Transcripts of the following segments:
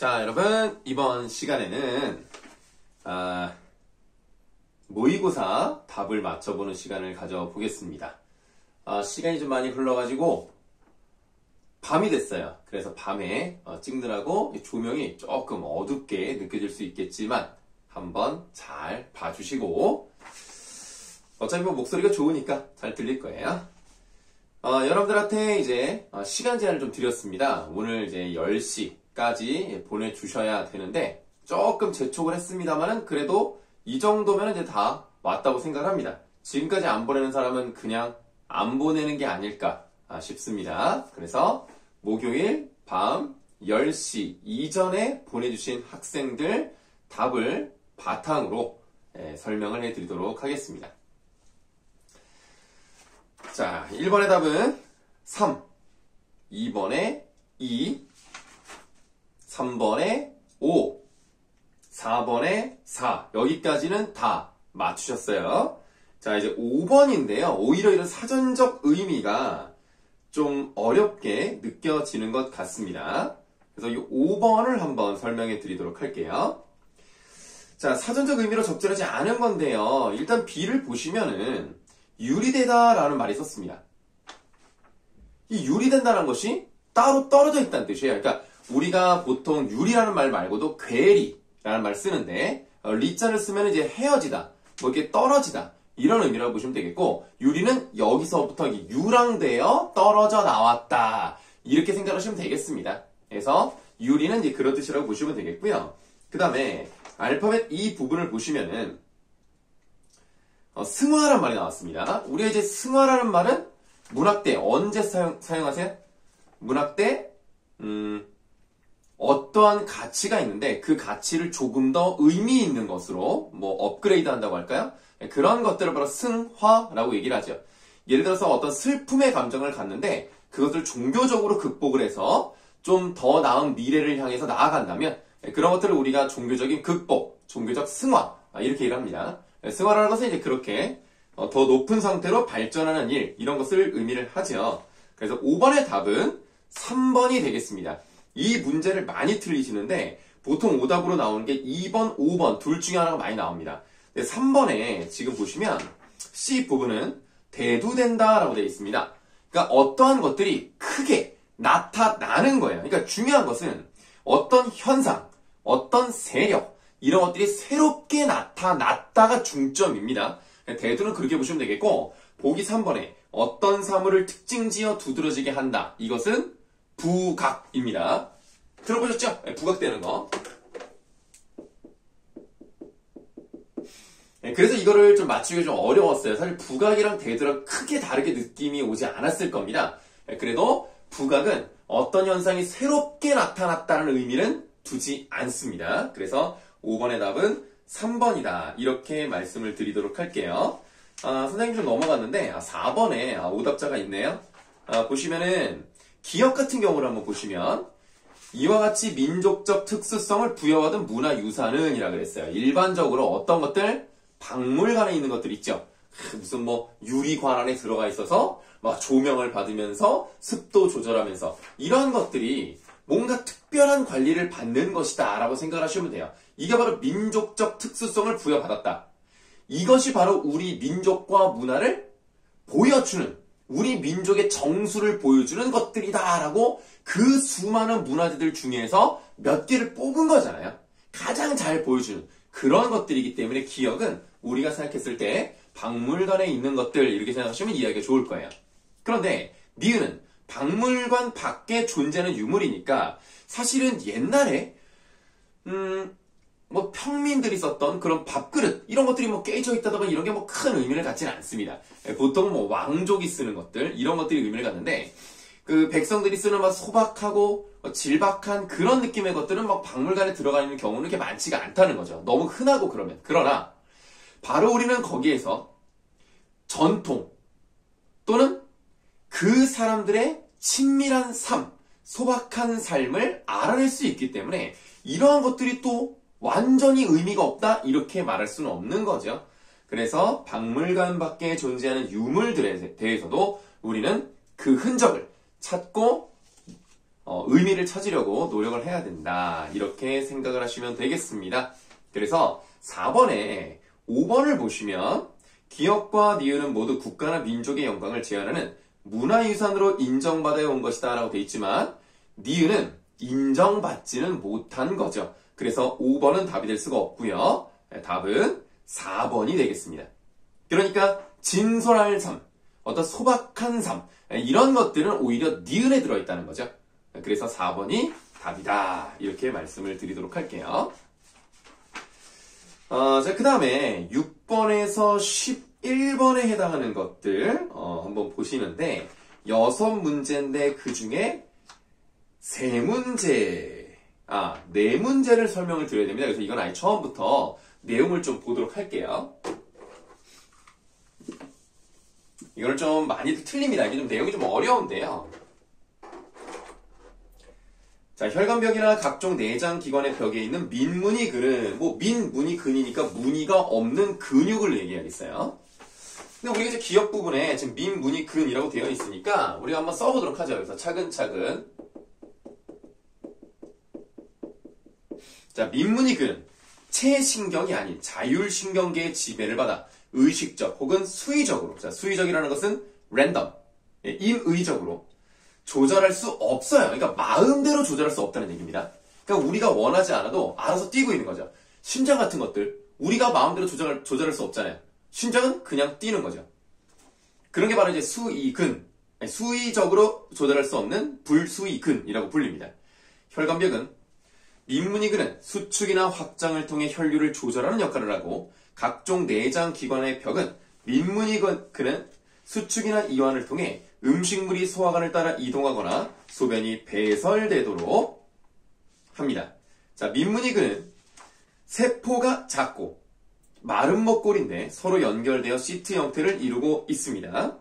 자, 여러분, 이번 시간에는 모의고사 답을 맞춰보는 시간을 가져보겠습니다. 시간이 좀 많이 흘러가지고 밤이 됐어요. 그래서 밤에 찍느라고 조명이 조금 어둡게 느껴질 수 있겠지만 한번 잘 봐주시고, 어차피 뭐 목소리가 좋으니까 잘 들릴 거예요. 여러분들한테 이제 시간 제한을 좀 드렸습니다. 오늘 이제 10시까지 보내주셔야 되는데 조금 재촉을 했습니다만은 그래도 이 정도면 이제 다 왔다고 생각합니다. 지금까지 안 보내는 사람은 그냥 안 보내는 게 아닐까 싶습니다. 그래서 목요일 밤 10시 이전에 보내주신 학생들 답을 바탕으로 설명을 해드리도록 하겠습니다. 자, 1번의 답은 3, 2번에 2, 3번에 5, 4번에 4. 여기까지는 다 맞추셨어요. 자, 이제 5번인데요. 오히려 이런 사전적 의미가 좀 어렵게 느껴지는 것 같습니다. 그래서 이 5번을 한번 설명해 드리도록 할게요. 자, 사전적 의미로 적절하지 않은 건데요. 일단 B를 보시면은 유리되다라는 말이 썼습니다. 이 유리된다는 것이 따로 떨어져 있다는 뜻이에요. 그러니까 우리가 보통 유리라는 말 말고도 괴리라는 말 쓰는데 리자를 쓰면 이제 헤어지다, 뭐 이렇게 떨어지다 이런 의미라고 보시면 되겠고, 유리는 여기서부터 유랑되어 떨어져 나왔다 이렇게 생각하시면 되겠습니다. 그래서 유리는 이제 그런 뜻이라고 보시면 되겠고요. 그 다음에 알파벳 이 부분을 보시면은 승화란 말이 나왔습니다. 우리가 이제 승화라는 말은 문학 때 언제 사용하세요? 문학 때 어떠한 가치가 있는데 그 가치를 조금 더 의미 있는 것으로 뭐 업그레이드 한다고 할까요? 그런 것들을 바로 승화라고 얘기를 하죠. 예를 들어서 어떤 슬픔의 감정을 갖는데 그것을 종교적으로 극복을 해서 좀 더 나은 미래를 향해서 나아간다면 그런 것들을 우리가 종교적인 극복, 종교적 승화 이렇게 얘기를 합니다. 승화라는 것은 이제 그렇게 더 높은 상태로 발전하는 일, 이런 것을 의미를 하죠. 그래서 5번의 답은 3번이 되겠습니다. 이 문제를 많이 틀리시는데 보통 오답으로 나오는 게 2번, 5번 둘 중에 하나가 많이 나옵니다. 3번에 지금 보시면 C 부분은 대두된다라고 되어 있습니다. 그러니까 어떠한 것들이 크게 나타나는 거예요. 그러니까 중요한 것은 어떤 현상, 어떤 세력, 이런 것들이 새롭게 나타났다가 중점입니다. 대두는 그렇게 보시면 되겠고, 보기 3번에 어떤 사물을 특징지어 두드러지게 한다. 이것은 부각입니다. 들어보셨죠? 부각되는 거. 그래서 이거를 좀 맞추기가 좀 어려웠어요. 사실 부각이랑 대두랑 크게 다르게 느낌이 오지 않았을 겁니다. 그래도 부각은 어떤 현상이 새롭게 나타났다는 의미는 두지 않습니다. 그래서 5번의 답은 3번이다. 이렇게 말씀을 드리도록 할게요. 선생님 좀 넘어갔는데 4번에 오답자가 있네요. 보시면은 기역 같은 경우를 한번 보시면 이와 같이 민족적 특수성을 부여받은 문화유산은 이라 그랬어요. 일반적으로 어떤 것들? 박물관에 있는 것들 있죠. 무슨 뭐 유리관 안에 들어가 있어서 막 조명을 받으면서 습도 조절하면서 이런 것들이 뭔가 특별한 관리를 받는 것이다 라고 생각하시면 돼요. 이게 바로 민족적 특수성을 부여받았다. 이것이 바로 우리 민족과 문화를 보여주는, 우리 민족의 정수를 보여주는 것들이다 라고 그 수많은 문화재들 중에서 몇 개를 뽑은 거잖아요. 가장 잘 보여주는 그런 것들이기 때문에 기억은 우리가 생각했을 때 박물관에 있는 것들 이렇게 생각하시면 이해하기가 좋을 거예요. 그런데 니은은 박물관 밖에 존재하는 유물이니까 사실은 옛날에 뭐 평민들이 썼던 그런 밥그릇 이런 것들이 뭐 깨져 있다던가 이런 게 뭐 큰 의미를 갖지는 않습니다. 보통 뭐 왕족이 쓰는 것들 이런 것들이 의미를 갖는데 그 백성들이 쓰는 막 소박하고 질박한 그런 느낌의 것들은 막 박물관에 들어가 있는 경우는 그렇게 많지가 않다는 거죠. 너무 흔하고 그러면. 그러나 바로 우리는 거기에서 전통 또는 그 사람들의 친밀한 삶, 소박한 삶을 알아낼 수 있기 때문에 이러한 것들이 또 완전히 의미가 없다 이렇게 말할 수는 없는 거죠. 그래서 박물관 밖에 존재하는 유물들에 대해서도 우리는 그 흔적을 찾고 의미를 찾으려고 노력을 해야 된다. 이렇게 생각을 하시면 되겠습니다. 그래서 4번에 5번을 보시면 기업과 니은은 모두 국가나 민족의 영광을 제한하는 문화유산으로 인정받아야 온 것이다 라고 되어 있지만 니은은 인정받지는 못한 거죠. 그래서 5번은 답이 될 수가 없고요. 답은 4번이 되겠습니다. 그러니까 진솔할 삶, 어떤 소박한 삶 이런 것들은 오히려 니은에 들어있다는 거죠. 그래서 4번이 답이다. 이렇게 말씀을 드리도록 할게요. 자, 그 다음에 6번에서 11번에 해당하는 것들 한번 보시는데 6문제인데 그 중에 3문제, 4문제를 설명을 드려야 됩니다. 그래서 이건 아예 처음부터 내용을 좀 보도록 할게요. 이거는 좀 많이들 틀립니다. 이게 좀 내용이 좀 어려운데요. 자, 혈관벽이나 각종 내장 기관의 벽에 있는 민무늬 근은 민무늬 근이니까 무늬가 없는 근육을 얘기하겠어요. 근데 우리가 이제 기역 부분에 지금 민무늬 근이라고 되어 있으니까 우리가 한번 써보도록 하죠. 그래서 차근차근. 자, 민무늬 근은 체신경이 아닌 자율신경계의 지배를 받아 의식적 혹은 수의적으로, 자, 수의적이라는 것은 랜덤, 임의적으로 조절할 수 없어요. 그러니까 마음대로 조절할 수 없다는 얘기입니다. 그러니까 우리가 원하지 않아도 알아서 뛰고 있는 거죠. 심장 같은 것들 우리가 마음대로 조절할 수 없잖아요. 심장은 그냥 뛰는 거죠. 그런 게 바로 이제 수의근, 수의적으로 조절할 수 없는 불수의근이라고 불립니다. 혈관벽은 민무늬근은 수축이나 확장을 통해 혈류를 조절하는 역할을 하고 각종 내장 기관의 벽은 민무늬근은 수축이나 이완을 통해 음식물이 소화관을 따라 이동하거나 소변이 배설되도록 합니다. 자, 민무늬근은 세포가 작고 마른 목골인데 서로 연결되어 시트 형태를 이루고 있습니다.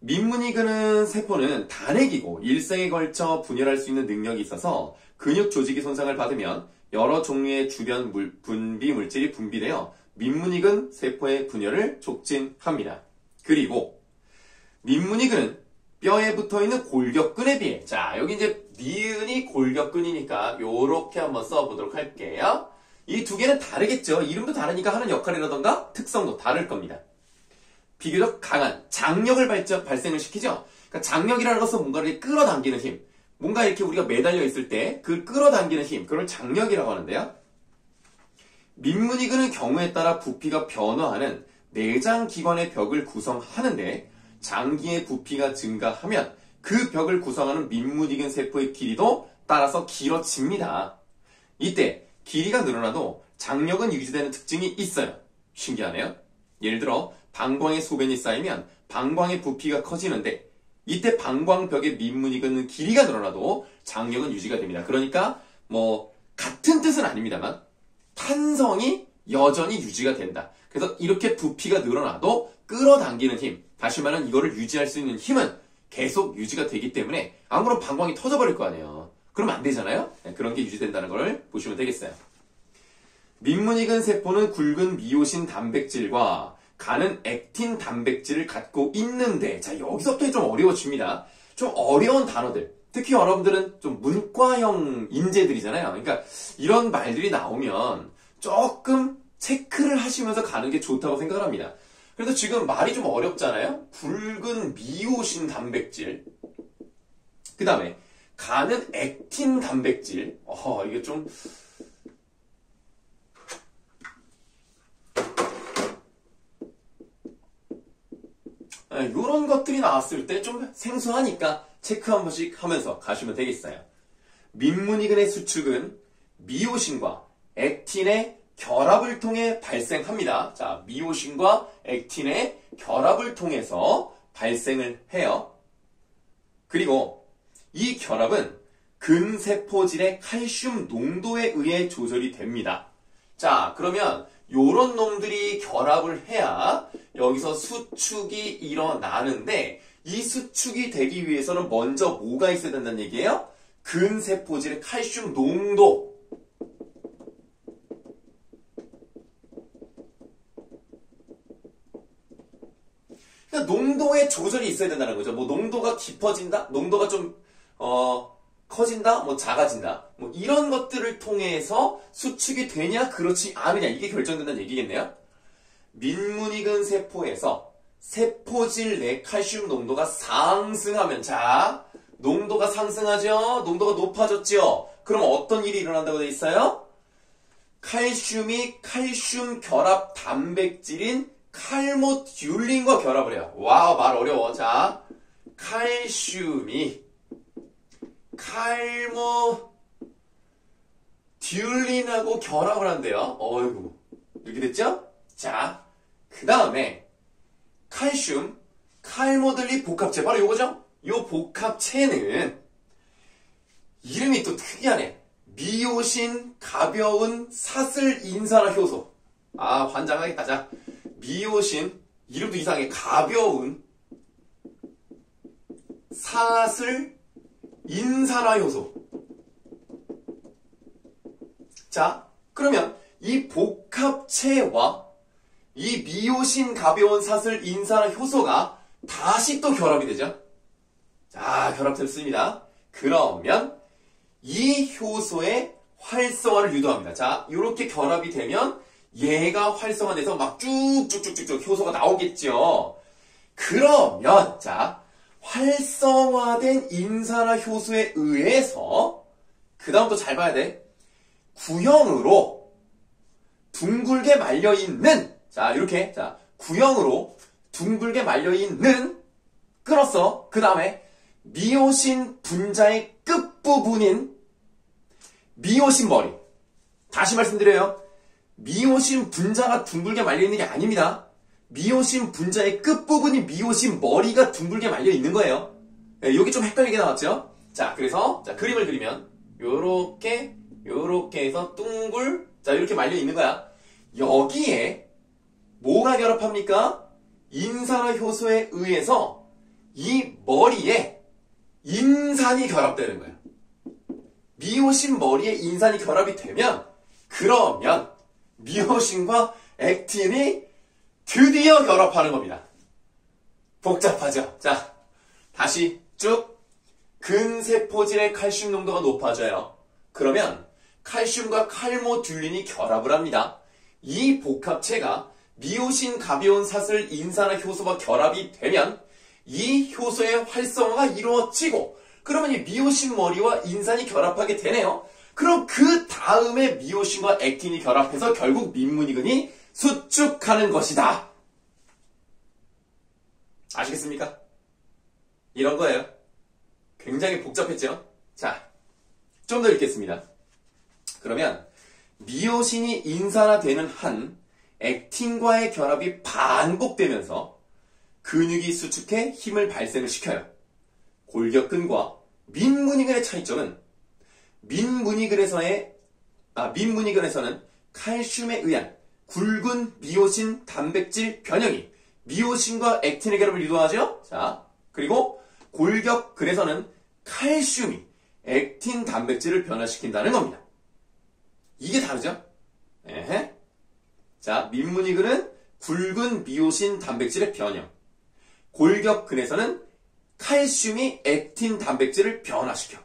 민무늬근은 세포는 단핵이고 일생에 걸쳐 분열할 수 있는 능력이 있어서 근육 조직이 손상을 받으면 여러 종류의 주변 분비 물질이 분비되어 민무늬근 세포의 분열을 촉진합니다. 그리고 민무늬근은 뼈에 붙어있는 골격근에 비해, 자, 여기 이제 니은이 골격근이니까 요렇게 한번 써보도록 할게요. 이 두 개는 다르겠죠. 이름도 다르니까 하는 역할이라던가 특성도 다를 겁니다. 비교적 강한 장력을 발생을 시키죠. 그러니까 장력이라는 것은 뭔가를 끌어당기는 힘, 뭔가 이렇게 우리가 매달려 있을 때 그 끌어당기는 힘, 그걸 장력이라고 하는데요. 민무늬근의 경우에 따라 부피가 변화하는 내장 기관의 벽을 구성하는데 장기의 부피가 증가하면 그 벽을 구성하는 민무늬근 세포의 길이도 따라서 길어집니다. 이때 길이가 늘어나도 장력은 유지되는 특징이 있어요. 신기하네요. 예를 들어 방광에 소변이 쌓이면 방광의 부피가 커지는데 이때 방광벽의 민무늬근 길이가 늘어나도 장력은 유지가 됩니다. 그러니까 같은 뜻은 아닙니다만 탄성이 여전히 유지가 된다. 그래서 이렇게 부피가 늘어나도 끌어당기는 힘, 다시 말하면 이거를 유지할 수 있는 힘은 계속 유지가 되기 때문에 아무런 방광이 터져버릴 거 아니에요. 그러면 안 되잖아요. 그런 게 유지된다는 걸 보시면 되겠어요. 민무늬근 세포는 굵은 미오신 단백질과 가는 액틴 단백질을 갖고 있는데, 자, 여기서부터 좀 어려워집니다. 좀 어려운 단어들, 특히 여러분들은 좀 문과형 인재들이잖아요. 그러니까 이런 말들이 나오면 조금 체크를 하시면서 가는 게 좋다고 생각을 합니다. 그래서 지금 말이 좀 어렵잖아요. 굵은 미오신 단백질, 그 다음에 가는 액틴 단백질, 이게 좀 이런 것들이 나왔을 때 좀 생소하니까 체크 한 번씩 하면서 가시면 되겠어요. 민무늬근의 수축은 미오신과 액틴의 결합을 통해 발생합니다. 자, 미오신과 액틴의 결합을 통해서 발생을 해요. 그리고 이 결합은 근세포질의 칼슘 농도에 의해 조절이 됩니다. 자, 그러면 요런 놈들이 결합을 해야 여기서 수축이 일어나는데 이 수축이 되기 위해서는 먼저 뭐가 있어야 된다는 얘기예요? 근세포질의 칼슘 농도. 그러니까 농도의 조절이 있어야 된다는 거죠. 뭐 농도가 깊어진다, 농도가 좀 커진다, 뭐 작아진다, 뭐 이런 것들을 통해서 수축이 되냐 그렇지 않으냐 이게 결정된다는 얘기겠네요. 민문이근 세포에서 세포질 내 칼슘 농도가 상승하면, 자, 농도가 상승하죠? 농도가 높아졌죠? 그럼 어떤 일이 일어난다고 되어 있어요? 칼슘이 칼슘 결합 단백질인 칼모듈린과 결합을 해요. 와우, 말 어려워. 자, 칼슘이 칼모듈린하고 결합을 한대요. 어이구, 이렇게 됐죠? 자, 그 다음에 칼슘, 칼모듈린 복합체, 바로 요거죠? 요 복합체는 이름이 또 특이하네. 미오신 가벼운 사슬 인산화 효소. 아, 환장하겠다. 자, 미오신, 이름도 이상해. 가벼운 사슬 인산화 효소. 자, 그러면 이 복합체와 이 미오신 가벼운 사슬 인산화 효소가 다시 또 결합이 되죠. 자, 결합됐습니다. 그러면 이 효소의 활성화를 유도합니다. 자, 이렇게 결합이 되면 얘가 활성화돼서 막 쭉쭉쭉쭉 효소가 나오겠죠. 그러면 자, 활성화된 인산화 효소에 의해서 그 다음부터 잘 봐야 돼. 구형으로 둥글게 말려있는, 자, 이렇게, 자, 구형으로 둥글게 말려있는, 끌었어. 그 다음에 미오신 분자의 끝부분인 미오신 머리. 다시 말씀드려요. 미오신 분자가 둥글게 말려있는 게 아닙니다. 미오신 분자의 끝부분인 미오신 머리가 둥글게 말려있는 거예요. 네, 여기 좀 헷갈리게 나왔죠? 자, 그래서, 자, 그림을 그리면, 요렇게 해서 둥글, 자, 이렇게 말려있는 거야. 여기에 뭐가 결합합니까? 인산화 효소에 의해서 이 머리에 인산이 결합되는 거예요. 미오신 머리에 인산이 결합이 되면, 그러면 미오신과 액틴이 드디어 결합하는 겁니다. 복잡하죠? 자, 다시 쭉. 근세포질의 칼슘 농도가 높아져요. 그러면 칼슘과 칼모듈린이 결합을 합니다. 이 복합체가 미오신 가벼운 사슬 인산화 효소와 결합이 되면 이 효소의 활성화가 이루어지고, 그러면 이 미오신 머리와 인산이 결합하게 되네요. 그럼 그 다음에 미오신과 액틴이 결합해서 결국 민문이근이 수축하는 것이다. 아시겠습니까? 이런 거예요. 굉장히 복잡했죠? 자, 좀 더 읽겠습니다. 그러면 미오신이 인산화되는 한 액틴과의 결합이 반복되면서 근육이 수축해 힘을 발생을 시켜요. 골격근과 민문이근의 차이점은 민문이근에서는 칼슘에 의한 굵은 미오신 단백질 변형이 미오신과 액틴의 결합을 유도하죠. 자, 그리고 골격근에서는 칼슘이 액틴 단백질을 변화시킨다는 겁니다. 이게 다르죠? 에헤. 자, 민문이근은 굵은 미오신 단백질의 변형, 골격근에서는 칼슘이 액틴 단백질을 변화시켜.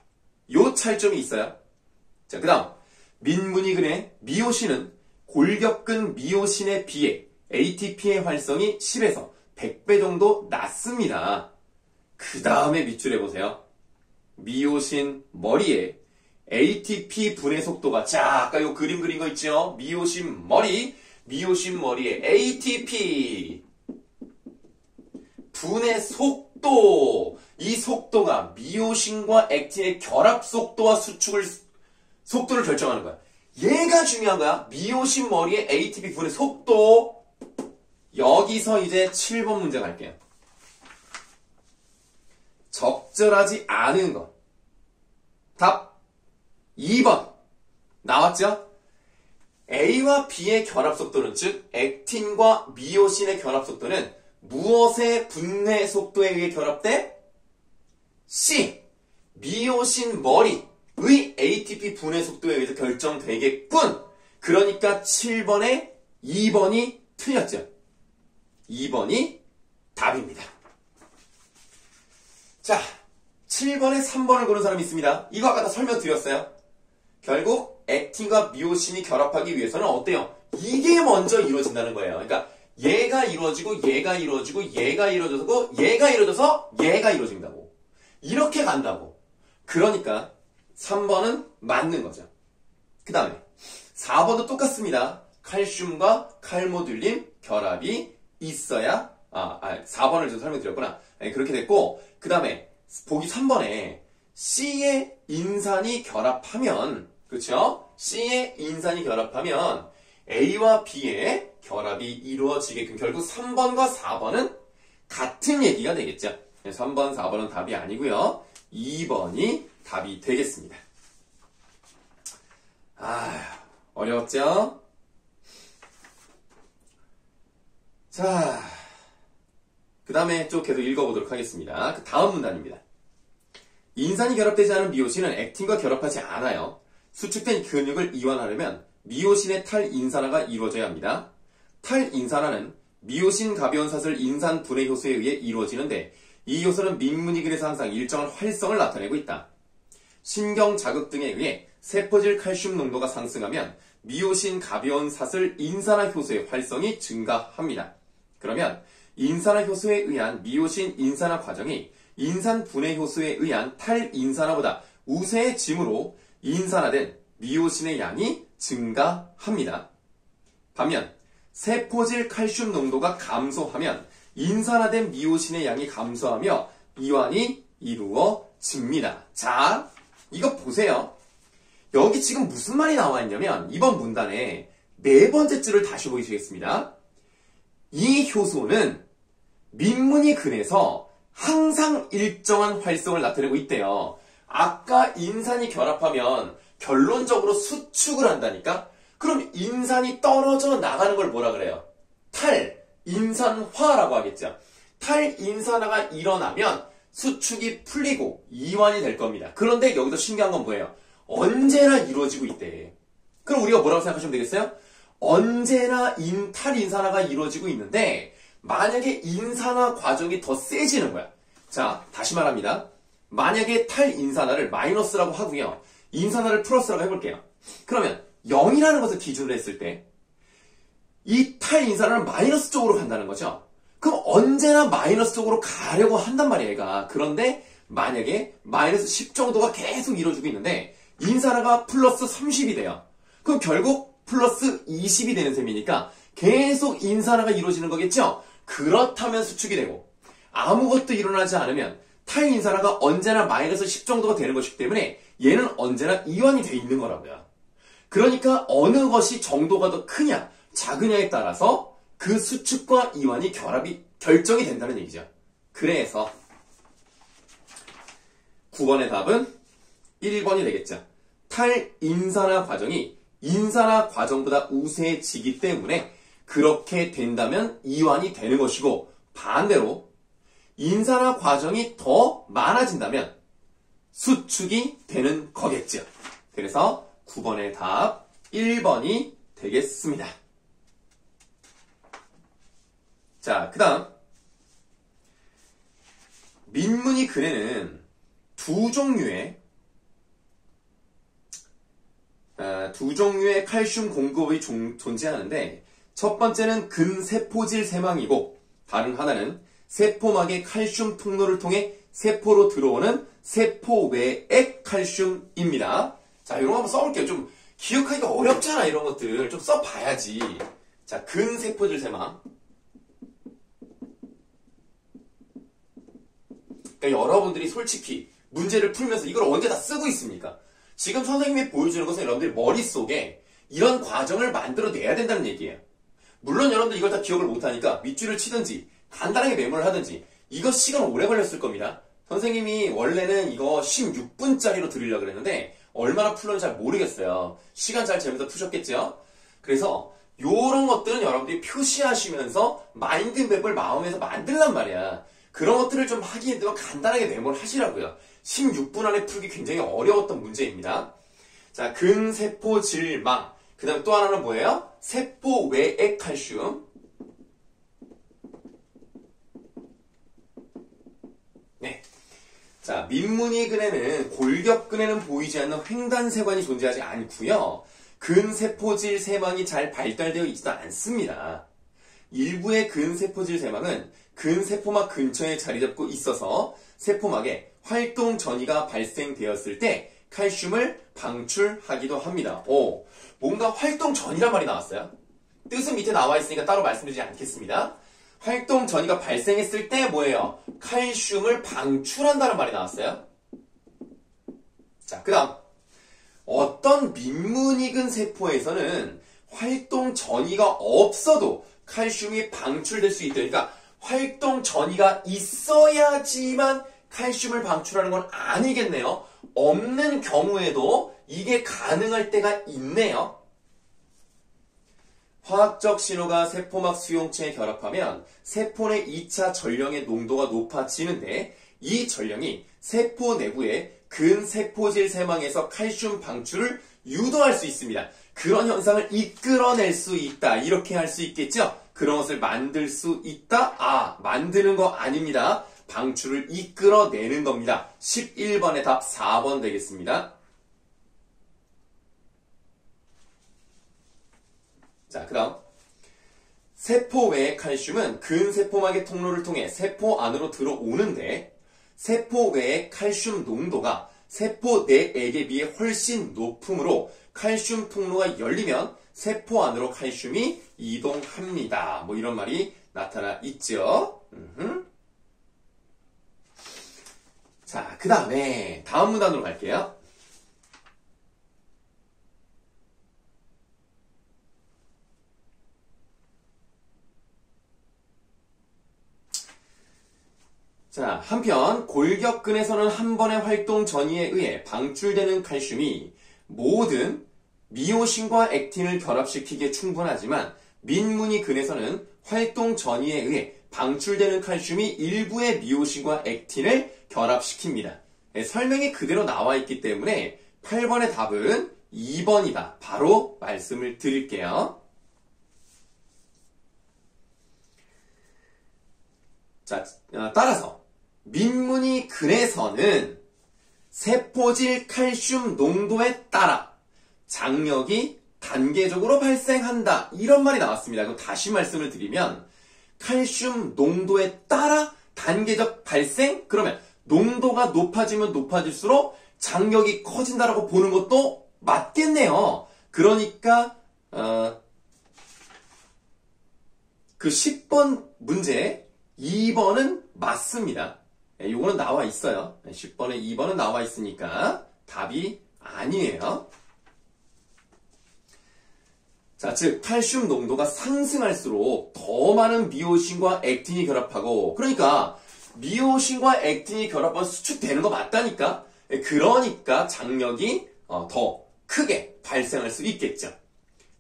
요 차이점이 있어요. 자, 그 다음 민문이근의 미오신은 골격근 미오신에 비해 ATP의 활성이 10에서 100배 정도 낮습니다. 그 다음에 밑줄에 보세요. 미오신 머리에 ATP 분해 속도가, 자, 아까 요 그림 그린 거 있죠? 미오신 머리에 ATP 분해 속도, 이 속도가 미오신과 액틴의 결합 속도와 속도를 결정하는 거야. 얘가 중요한 거야. 미오신 머리의 ATP 분해 속도. 여기서 이제 7번 문제 갈게요. 적절하지 않은 것. 답 2번. 나왔죠? A와 B의 결합 속도는, 즉 액틴과 미오신의 결합 속도는 무엇의 분해 속도에 의해 결합돼? C. 미오신 머리의 ATP 분해 속도에 의해서 결정되겠군. 그러니까 7번에 2번이 틀렸죠. 2번이 답입니다. 자, 7번에 3번을 고른 사람이 있습니다. 이거 아까 다 설명드렸어요. 결국 액틴과 미오신이 결합하기 위해서는 어때요? 이게 먼저 이루어진다는 거예요. 그러니까 얘가 이루어지고 얘가 이루어지고 얘가 이루어져서 얘가 이루어져서 얘가 이루어진다고. 이렇게 간다고. 그러니까 3번은 맞는 거죠. 그 다음에 4번도 똑같습니다. 칼슘과 칼모듈린 결합이 있어야 4번을 좀 설명드렸구나. 네, 그렇게 됐고 그 다음에 보기 3번에 C의 인산이 결합하면 그렇죠? C의 인산이 결합하면 A와 B의 결합이 이루어지게끔 결국 3번과 4번은 같은 얘기가 되겠죠. 3번, 4번은 답이 아니고요. 2번이 답이 되겠습니다. 어려웠죠? 자, 그 다음에 쭉 계속 읽어보도록 하겠습니다. 그 다음 문단입니다. 인산이 결합되지 않은 미오신은 액틴과 결합하지 않아요. 수축된 근육을 이완하려면 미오신의 탈인산화가 이루어져야 합니다. 탈인산화는 미오신 가벼운 사슬 인산 분해 효소에 의해 이루어지는데 이 효소는 민문이근에서 항상 일정한 활성을 나타내고 있다. 신경 자극 등에 의해 세포질 칼슘 농도가 상승하면 미오신 가벼운 사슬 인산화 효소의 활성이 증가합니다. 그러면 인산화 효소에 의한 미오신 인산화 과정이 인산 분해 효소에 의한 탈인산화보다 우세해지므로 인산화된 미오신의 양이 증가합니다. 반면 세포질 칼슘 농도가 감소하면 인산화된 미오신의 양이 감소하며 이완이 이루어집니다. 자, 이거 보세요. 여기 지금 무슨 말이 나와 있냐면 이번 문단에 네 번째 줄을 다시 보시겠습니다. 이 효소는 민문이 근에서 항상 일정한 활성을 나타내고 있대요. 아까 인산이 결합하면 결론적으로 수축을 한다니까? 그럼 인산이 떨어져 나가는 걸 뭐라 그래요? 탈인산화라고 하겠죠. 탈인산화가 일어나면 수축이 풀리고 이완이 될 겁니다. 그런데 여기서 신기한 건 뭐예요? 언제나 이루어지고 있대. 그럼 우리가 뭐라고 생각하시면 되겠어요? 언제나 탈인산화가 이루어지고 있는데 만약에 인산화 과정이 더 세지는 거야. 자, 다시 말합니다. 만약에 탈인산화를 마이너스라고 하고요. 인산화를 플러스라고 해볼게요. 그러면 0이라는 것을 기준으로 했을 때 이 탈인산화는 마이너스 쪽으로 간다는 거죠. 그럼 언제나 마이너스 쪽으로 가려고 한단 말이에요, 얘가. 그런데 만약에 마이너스 10 정도가 계속 이루어지고 있는데 인산화가 플러스 30이 돼요. 그럼 결국 플러스 20이 되는 셈이니까 계속 인산화가 이루어지는 거겠죠? 그렇다면 수축이 되고 아무것도 일어나지 않으면 탈인산화가 언제나 마이너스 10 정도가 되는 것이기 때문에 얘는 언제나 이완이 돼 있는 거라고요. 그러니까 어느 것이 정도가 더 크냐 작으냐에 따라서 그 수축과 이완이 결정이 된다는 얘기죠. 그래서 9번의 답은 1번이 되겠죠. 탈인산화 과정이 인산화 과정보다 우세해지기 때문에 그렇게 된다면 이완이 되는 것이고 반대로 인산화 과정이 더 많아진다면 수축이 되는 거겠죠. 그래서 9번의 답 1번이 되겠습니다. 자, 그 다음 민문이 근에는 두 종류의 칼슘 공급이 존재하는데 첫 번째는 근세포질 세망이고 다른 하나는 세포막의 칼슘 통로를 통해 세포로 들어오는 세포 외액 칼슘입니다. 자, 이런 거 한번 써볼게요. 좀 기억하기가 어렵잖아, 이런 것들. 좀 써봐야지. 자, 근세포질 세망. 그러니까 여러분들이 솔직히 문제를 풀면서 이걸 언제 다 쓰고 있습니까? 지금 선생님이 보여주는 것은 여러분들이 머릿속에 이런 과정을 만들어내야 된다는 얘기예요. 물론 여러분들 이걸 다 기억을 못하니까 밑줄을 치든지 간단하게 메모를 하든지 이거 시간 오래 걸렸을 겁니다. 선생님이 원래는 이거 16분짜리로 드리려고 그랬는데 얼마나 풀었는지 잘 모르겠어요. 시간 잘 재면서 푸셨겠죠? 그래서 요런 것들은 여러분들이 표시하시면서 마인드맵을 마음에서 만들란 말이야. 그런 것들을 좀 하기 위해 간단하게 메모를 하시라고요. 16분 안에 풀기 굉장히 어려웠던 문제입니다. 자, 근세포질망. 그 다음에 또 하나는 뭐예요? 세포 외액 칼슘. 네. 자, 민문이근에는 골격근에는 보이지 않는 횡단세관이 존재하지 않고요. 근세포질 세망이 잘 발달되어 있지도 않습니다. 일부의 근세포질 세망은 근세포막 근처에 자리 잡고 있어서 세포막에 활동 전이가 발생되었을 때 칼슘을 방출하기도 합니다. 오, 뭔가 활동 전이란 말이 나왔어요. 뜻은 밑에 나와 있으니까 따로 말씀드리지 않겠습니다. 활동 전이가 발생했을 때 뭐예요? 칼슘을 방출한다는 말이 나왔어요. 자, 그 다음 어떤 민문이근 세포에서는 활동 전이가 없어도 칼슘이 방출될 수 있다. 그러니까 활동 전이가 있어야지만 칼슘을 방출하는 건 아니겠네요. 없는 경우에도 이게 가능할 때가 있네요. 화학적 신호가 세포막 수용체에 결합하면 세포 내 2차 전령의 농도가 높아지는데 이 전령이 세포 내부의 근세포질 세망에서 칼슘 방출을 유도할 수 있습니다. 그런 현상을 이끌어낼 수 있다. 이렇게 할 수 있겠죠? 그런 것을 만들 수 있다? 아, 만드는 거 아닙니다. 방출을 이끌어내는 겁니다. 11번의 답 4번 되겠습니다. 자, 그 다음 세포 외의 칼슘은 근세포막의 통로를 통해 세포 안으로 들어오는데 세포 외의 칼슘 농도가 세포 내액에 비해 훨씬 높으므로 칼슘 통로가 열리면 세포 안으로 칼슘이 이동합니다. 뭐 이런 말이 나타나 있죠. 자, 그 다음에 다음 문단으로 갈게요. 자, 한편 골격근에서는 한 번의 활동 전이에 의해 방출되는 칼슘이 모든 미오신과 액틴을 결합시키기에 충분하지만 민문이근에서는 활동 전이에 의해 방출되는 칼슘이 일부의 미오신과 액틴을 결합시킵니다. 네, 설명이 그대로 나와 있기 때문에 8번의 답은 2번이다. 바로 말씀을 드릴게요. 자, 따라서 민문이근에서는 세포질 칼슘 농도에 따라 장력이 단계적으로 발생한다. 이런 말이 나왔습니다. 그럼 다시 말씀을 드리면 칼슘 농도에 따라 단계적 발생? 그러면 농도가 높아지면 높아질수록 장력이 커진다라고 보는 것도 맞겠네요. 그러니까 그 10번 문제 2번은 맞습니다. 요거는 나와 있어요. 10번에 2번은 나와 있으니까 답이 아니에요. 자, 즉 칼슘 농도가 상승할수록 더 많은 미오신과 액틴이 결합하고 그러니까 미오신과 액틴이 결합하면 수축되는 거 맞다니까. 그러니까 장력이 더 크게 발생할 수 있겠죠.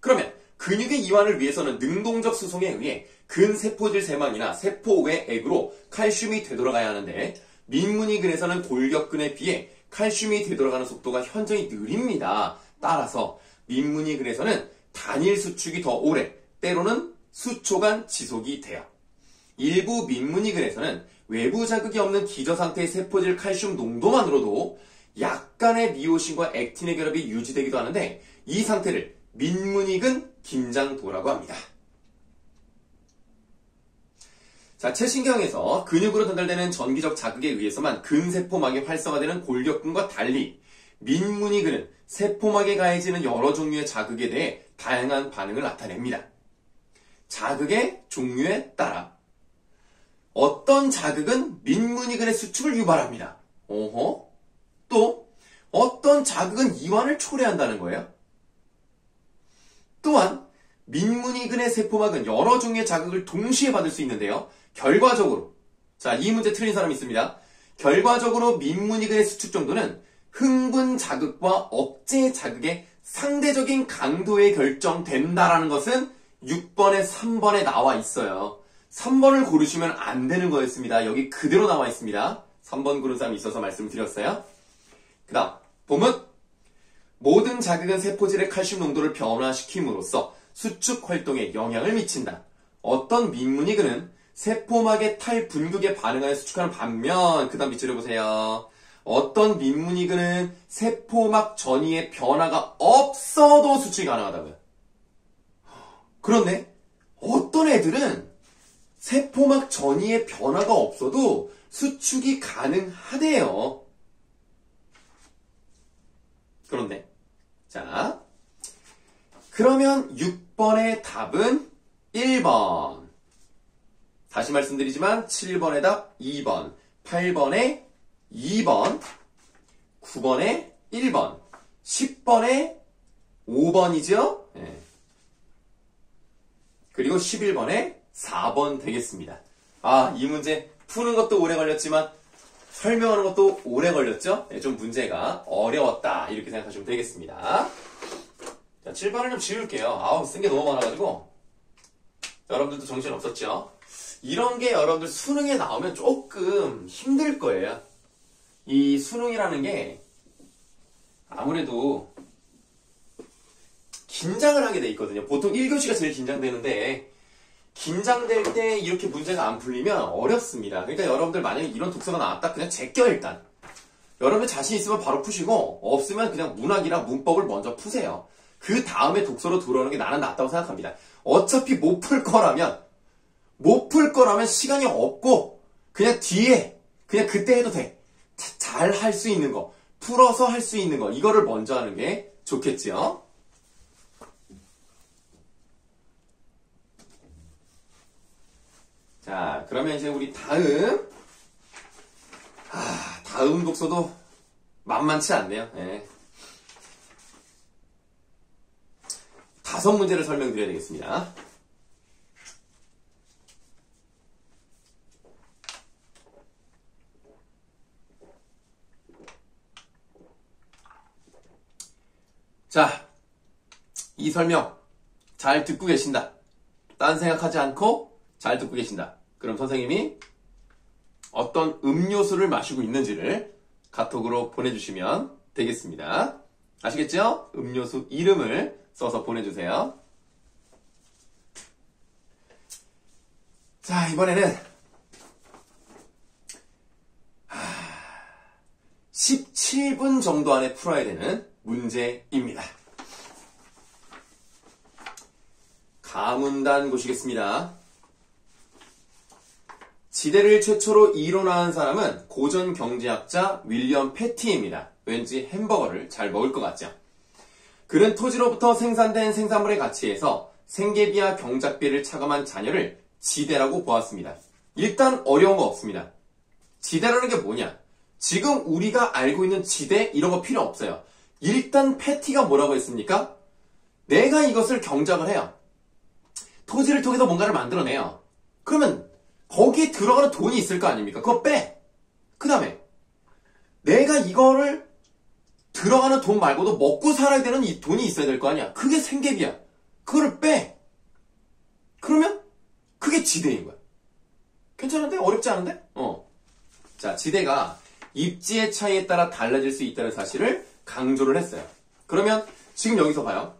그러면 근육의 이완을 위해서는 능동적 수송에 의해 근세포질 세망이나 세포 외 액으로 칼슘이 되돌아가야 하는데 민문이근에서는 골격근에 비해 칼슘이 되돌아가는 속도가 현저히 느립니다. 따라서 민문이근에서는 단일 수축이 더 오래, 때로는 수초간 지속이 돼요. 일부 민문이근에서는 외부 자극이 없는 기저상태의 세포질 칼슘 농도만으로도 약간의 미오신과 액틴의 결합이 유지되기도 하는데 이 상태를 민문이근 긴장도라고 합니다. 자, 체신경에서 근육으로 전달되는 전기적 자극에 의해서만 근세포막이 활성화되는 골격근과 달리 민문이근은 세포막에 가해지는 여러 종류의 자극에 대해 다양한 반응을 나타냅니다. 자극의 종류에 따라 어떤 자극은 민문이근의 수축을 유발합니다. 또 어떤 자극은 이완을 초래한다는 거예요. 또한 민문이근의 세포막은 여러 종류의 자극을 동시에 받을 수 있는데요. 결과적으로 자, 이 문제 틀린 사람 있습니다. 결과적으로 민문이근의 수축 정도는 흥분 자극과 억제 자극의 상대적인 강도에 결정된다라는 것은 6번에 3번에 나와 있어요. 3번을 고르시면 안 되는 거였습니다. 여기 그대로 나와 있습니다. 3번 고른 사람이 있어서 말씀을 드렸어요. 그 다음 본문 모든 자극은 세포질의 칼슘 농도를 변화시킴으로써 수축 활동에 영향을 미친다. 어떤 민문이근은 세포막의 탈분극에 반응하여 수축하는 반면 그 다음 밑줄을 보세요. 어떤 민문이근은 세포막 전이의 변화가 없어도 수축이 가능하다고요. 그런데 어떤 애들은 세포막 전이의 변화가 없어도 수축이 가능하대요. 그런데 자, 그러면 6번의 답은 1번. 다시 말씀드리지만 7번의 답 2번, 8번에 2번, 9번에 1번, 10번에 5번이죠? 네. 그리고 11번에 4번 되겠습니다. 아, 이 문제 푸는 것도 오래 걸렸지만 설명하는 것도 오래 걸렸죠? 네, 좀 문제가 어려웠다. 이렇게 생각하시면 되겠습니다. 자, 7번을 좀 지울게요. 아우, 쓴 게 너무 많아가지고. 여러분들도 정신 없었죠? 이런 게 여러분들 수능에 나오면 조금 힘들 거예요. 이 수능이라는 게 아무래도 긴장을 하게 돼 있거든요. 보통 1교시가 제일 긴장되는데 긴장될 때 이렇게 문제가 안 풀리면 어렵습니다. 그러니까 여러분들 만약에 이런 독서가 나왔다 그냥 제껴 일단. 여러분들 자신 있으면 바로 푸시고 없으면 그냥 문학이랑 문법을 먼저 푸세요. 그 다음에 독서로 들어오는 게 나는 낫다고 생각합니다. 어차피 못 풀 거라면 시간이 없고 그냥 뒤에 그냥 그때 해도 돼. 잘 할 수 있는 거, 풀어서 할 수 있는 거 이거를 먼저 하는 게 좋겠지요. 자, 그러면 이제 우리 다음 독서도 만만치 않네요. 네. 5문제를 설명드려야 되겠습니다. 자, 이 설명 잘 듣고 계신다. 딴 생각하지 않고 잘 듣고 계신다. 그럼 선생님이 어떤 음료수를 마시고 있는지를 카톡으로 보내주시면 되겠습니다. 아시겠죠? 음료수 이름을 써서 보내주세요. 자, 이번에는 17분 정도 안에 풀어야 되는 문제입니다. 가문단 보시겠습니다. 지대를 최초로 이론화한 사람은 고전 경제학자 윌리엄 패티입니다. 왠지 햄버거를 잘 먹을 것 같죠? 그는 토지로부터 생산된 생산물의 가치에서 생계비와 경작비를 차감한 자녀를 지대라고 보았습니다. 일단 어려운 거 없습니다. 지대라는 게 뭐냐? 지금 우리가 알고 있는 지대 이런 거 필요 없어요. 일단 패티가 뭐라고 했습니까? 내가 이것을 경작을 해요. 토지를 통해서 뭔가를 만들어내요. 그러면 거기에 들어가는 돈이 있을 거 아닙니까? 그거 빼. 그 다음에 내가 이거를 들어가는 돈 말고도 먹고 살아야 되는 이 돈이 있어야 될 거 아니야. 그게 생계비야. 그거를 빼. 그러면 그게 지대인 거야. 괜찮은데? 어렵지 않은데? 자, 지대가 입지의 차이에 따라 달라질 수 있다는 사실을 강조를 했어요. 그러면 지금 여기서 봐요.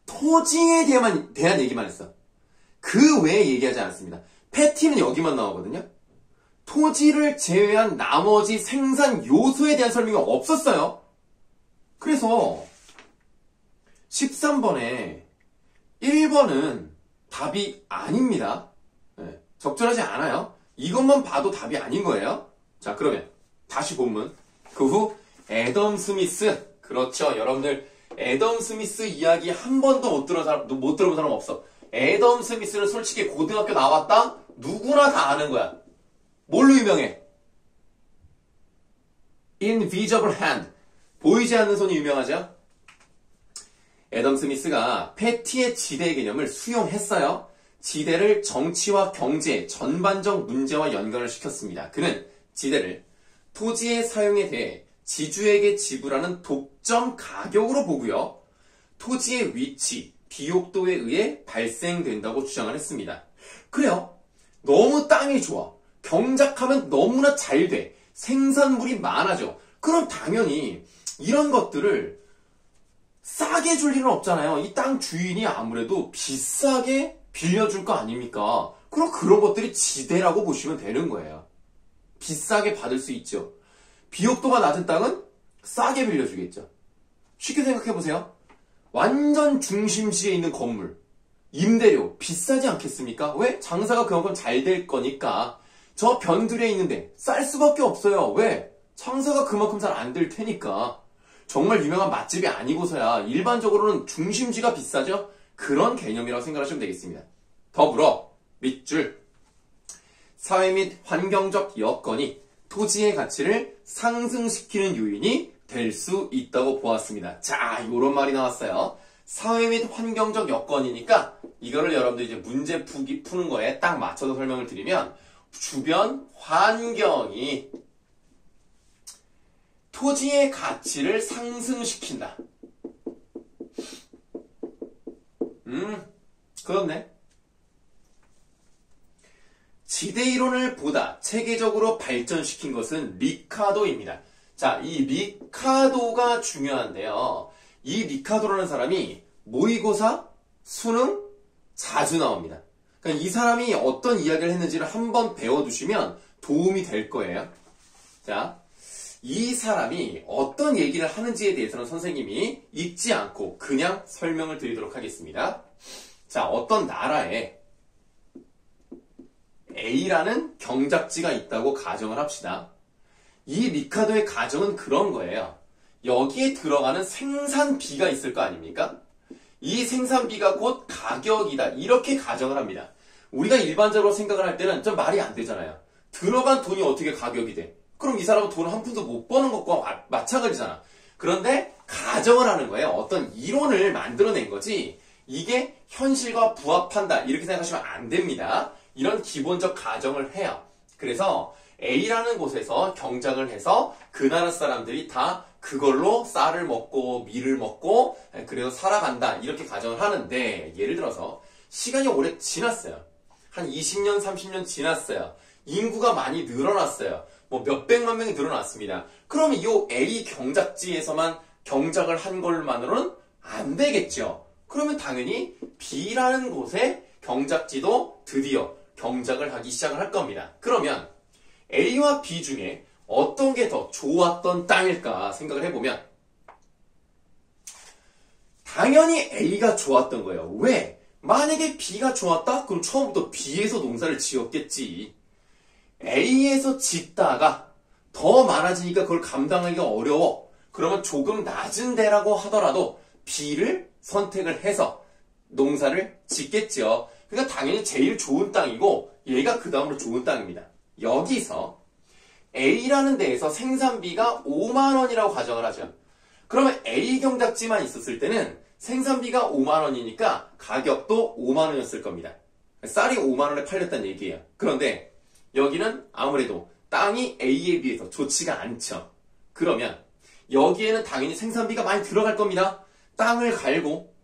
토지에 대한 얘기만 했어. 그 외에 얘기하지 않았습니다. 패티는 여기만 나오거든요. 토지를 제외한 나머지 생산 요소에 대한 설명이 없었어요. 그래서 13번에 1번은 답이 아닙니다. 네, 적절하지 않아요. 이것만 봐도 답이 아닌 거예요. 자, 그러면 다시 본문. 그 후 애덤 스미스. 그렇죠. 여러분들 애덤 스미스 이야기 한 번도 못 들어본 사람 없어. 애덤 스미스는 솔직히 고등학교 나왔다? 누구나 다 아는 거야. 뭘로 유명해? Invisible Hand. 보이지 않는 손이 유명하죠? 애덤 스미스가 패티의 지대 개념을 수용했어요. 지대를 정치와 경제, 전반적 문제와 연관을 시켰습니다. 그는 지대를 토지의 사용에 대해 지주에게 지불하는 독점 가격으로 보고요. 토지의 위치, 비옥도에 의해 발생된다고 주장을 했습니다. 그래요. 너무 땅이 좋아. 경작하면 너무나 잘 돼. 생산물이 많아져. 그럼 당연히 이런 것들을 싸게 줄 일은 없잖아요. 이 땅 주인이 아무래도 비싸게 빌려줄 거 아닙니까? 그럼 그런 것들이 지대라고 보시면 되는 거예요. 비싸게 받을 수 있죠. 비옥도가 낮은 땅은 싸게 빌려주겠죠. 쉽게 생각해보세요. 완전 중심지에 있는 건물, 임대료 비싸지 않겠습니까? 왜? 장사가 그만큼 잘 될 거니까. 저 변두리에 있는데 쌀 수밖에 없어요. 왜? 장사가 그만큼 잘 안 될 테니까. 정말 유명한 맛집이 아니고서야 일반적으로는 중심지가 비싸죠? 그런 개념이라고 생각하시면 되겠습니다. 더불어 밑줄, 사회 및 환경적 여건이 토지의 가치를 상승시키는 요인이 될 수 있다고 보았습니다. 자, 요런 말이 나왔어요. 사회 및 환경적 여건이니까 이거를 여러분들 이제 문제 푸는 거에 딱 맞춰서 설명을 드리면 주변 환경이 토지의 가치를 상승시킨다. 그렇네. 지대이론을 보다 체계적으로 발전시킨 것은 리카도입니다. 자, 이 리카도가 중요한데요. 이 리카도라는 사람이 모의고사, 수능 자주 나옵니다. 그러니까 이 사람이 어떤 이야기를 했는지를 한번 배워두시면 도움이 될 거예요. 자, 이 사람이 어떤 얘기를 하는지에 대해서는 선생님이 읽지 않고 그냥 설명을 드리도록 하겠습니다. 자, 어떤 나라에 A라는 경작지가 있다고 가정을 합시다. 이 리카도의 가정은 그런 거예요. 여기에 들어가는 생산비가 있을 거 아닙니까? 이 생산비가 곧 가격이다. 이렇게 가정을 합니다. 우리가 일반적으로 생각을 할 때는 좀 말이 안 되잖아요. 들어간 돈이 어떻게 가격이 돼? 그럼 이 사람은 돈 한 푼도 못 버는 것과 마찬가지잖아. 그런데 가정을 하는 거예요. 어떤 이론을 만들어낸 거지 이게 현실과 부합한다. 이렇게 생각하시면 안 됩니다. 이런 기본적 가정을 해요. 그래서 A라는 곳에서 경작을 해서 그 나라 사람들이 다 그걸로 쌀을 먹고 밀을 먹고 그래서 살아간다. 이렇게 가정을 하는데 예를 들어서 시간이 오래 지났어요. 한 20년, 30년 지났어요. 인구가 많이 늘어났어요. 뭐 몇백만 명이 늘어났습니다. 그러면 이 A 경작지에서만 경작을 한 것만으로는 안 되겠죠. 그러면 당연히 B라는 곳에 경작지도 드디어 경작을 하기 시작을 할 겁니다. 그러면 A와 B 중에 어떤 게 더 좋았던 땅일까 생각을 해보면 당연히 A가 좋았던 거예요. 왜? 만약에 B가 좋았다? 그럼 처음부터 B에서 농사를 지었겠지. A에서 짓다가 더 많아지니까 그걸 감당하기가 어려워. 그러면 조금 낮은 데라고 하더라도 B를 선택을 해서 농사를 짓겠죠. 그러니까 당연히 제일 좋은 땅이고 얘가 그 다음으로 좋은 땅입니다. 여기서 A라는 데에서 생산비가 5만 원이라고 가정을 하죠. 그러면 A 경작지만 있었을 때는 생산비가 5만 원이니까 가격도 5만 원이었을 겁니다. 쌀이 5만 원에 팔렸다는 얘기예요. 그런데 여기는 아무래도 땅이 A에 비해서 좋지가 않죠. 그러면 여기에는 당연히 생산비가 많이 들어갈 겁니다. 땅을 갈고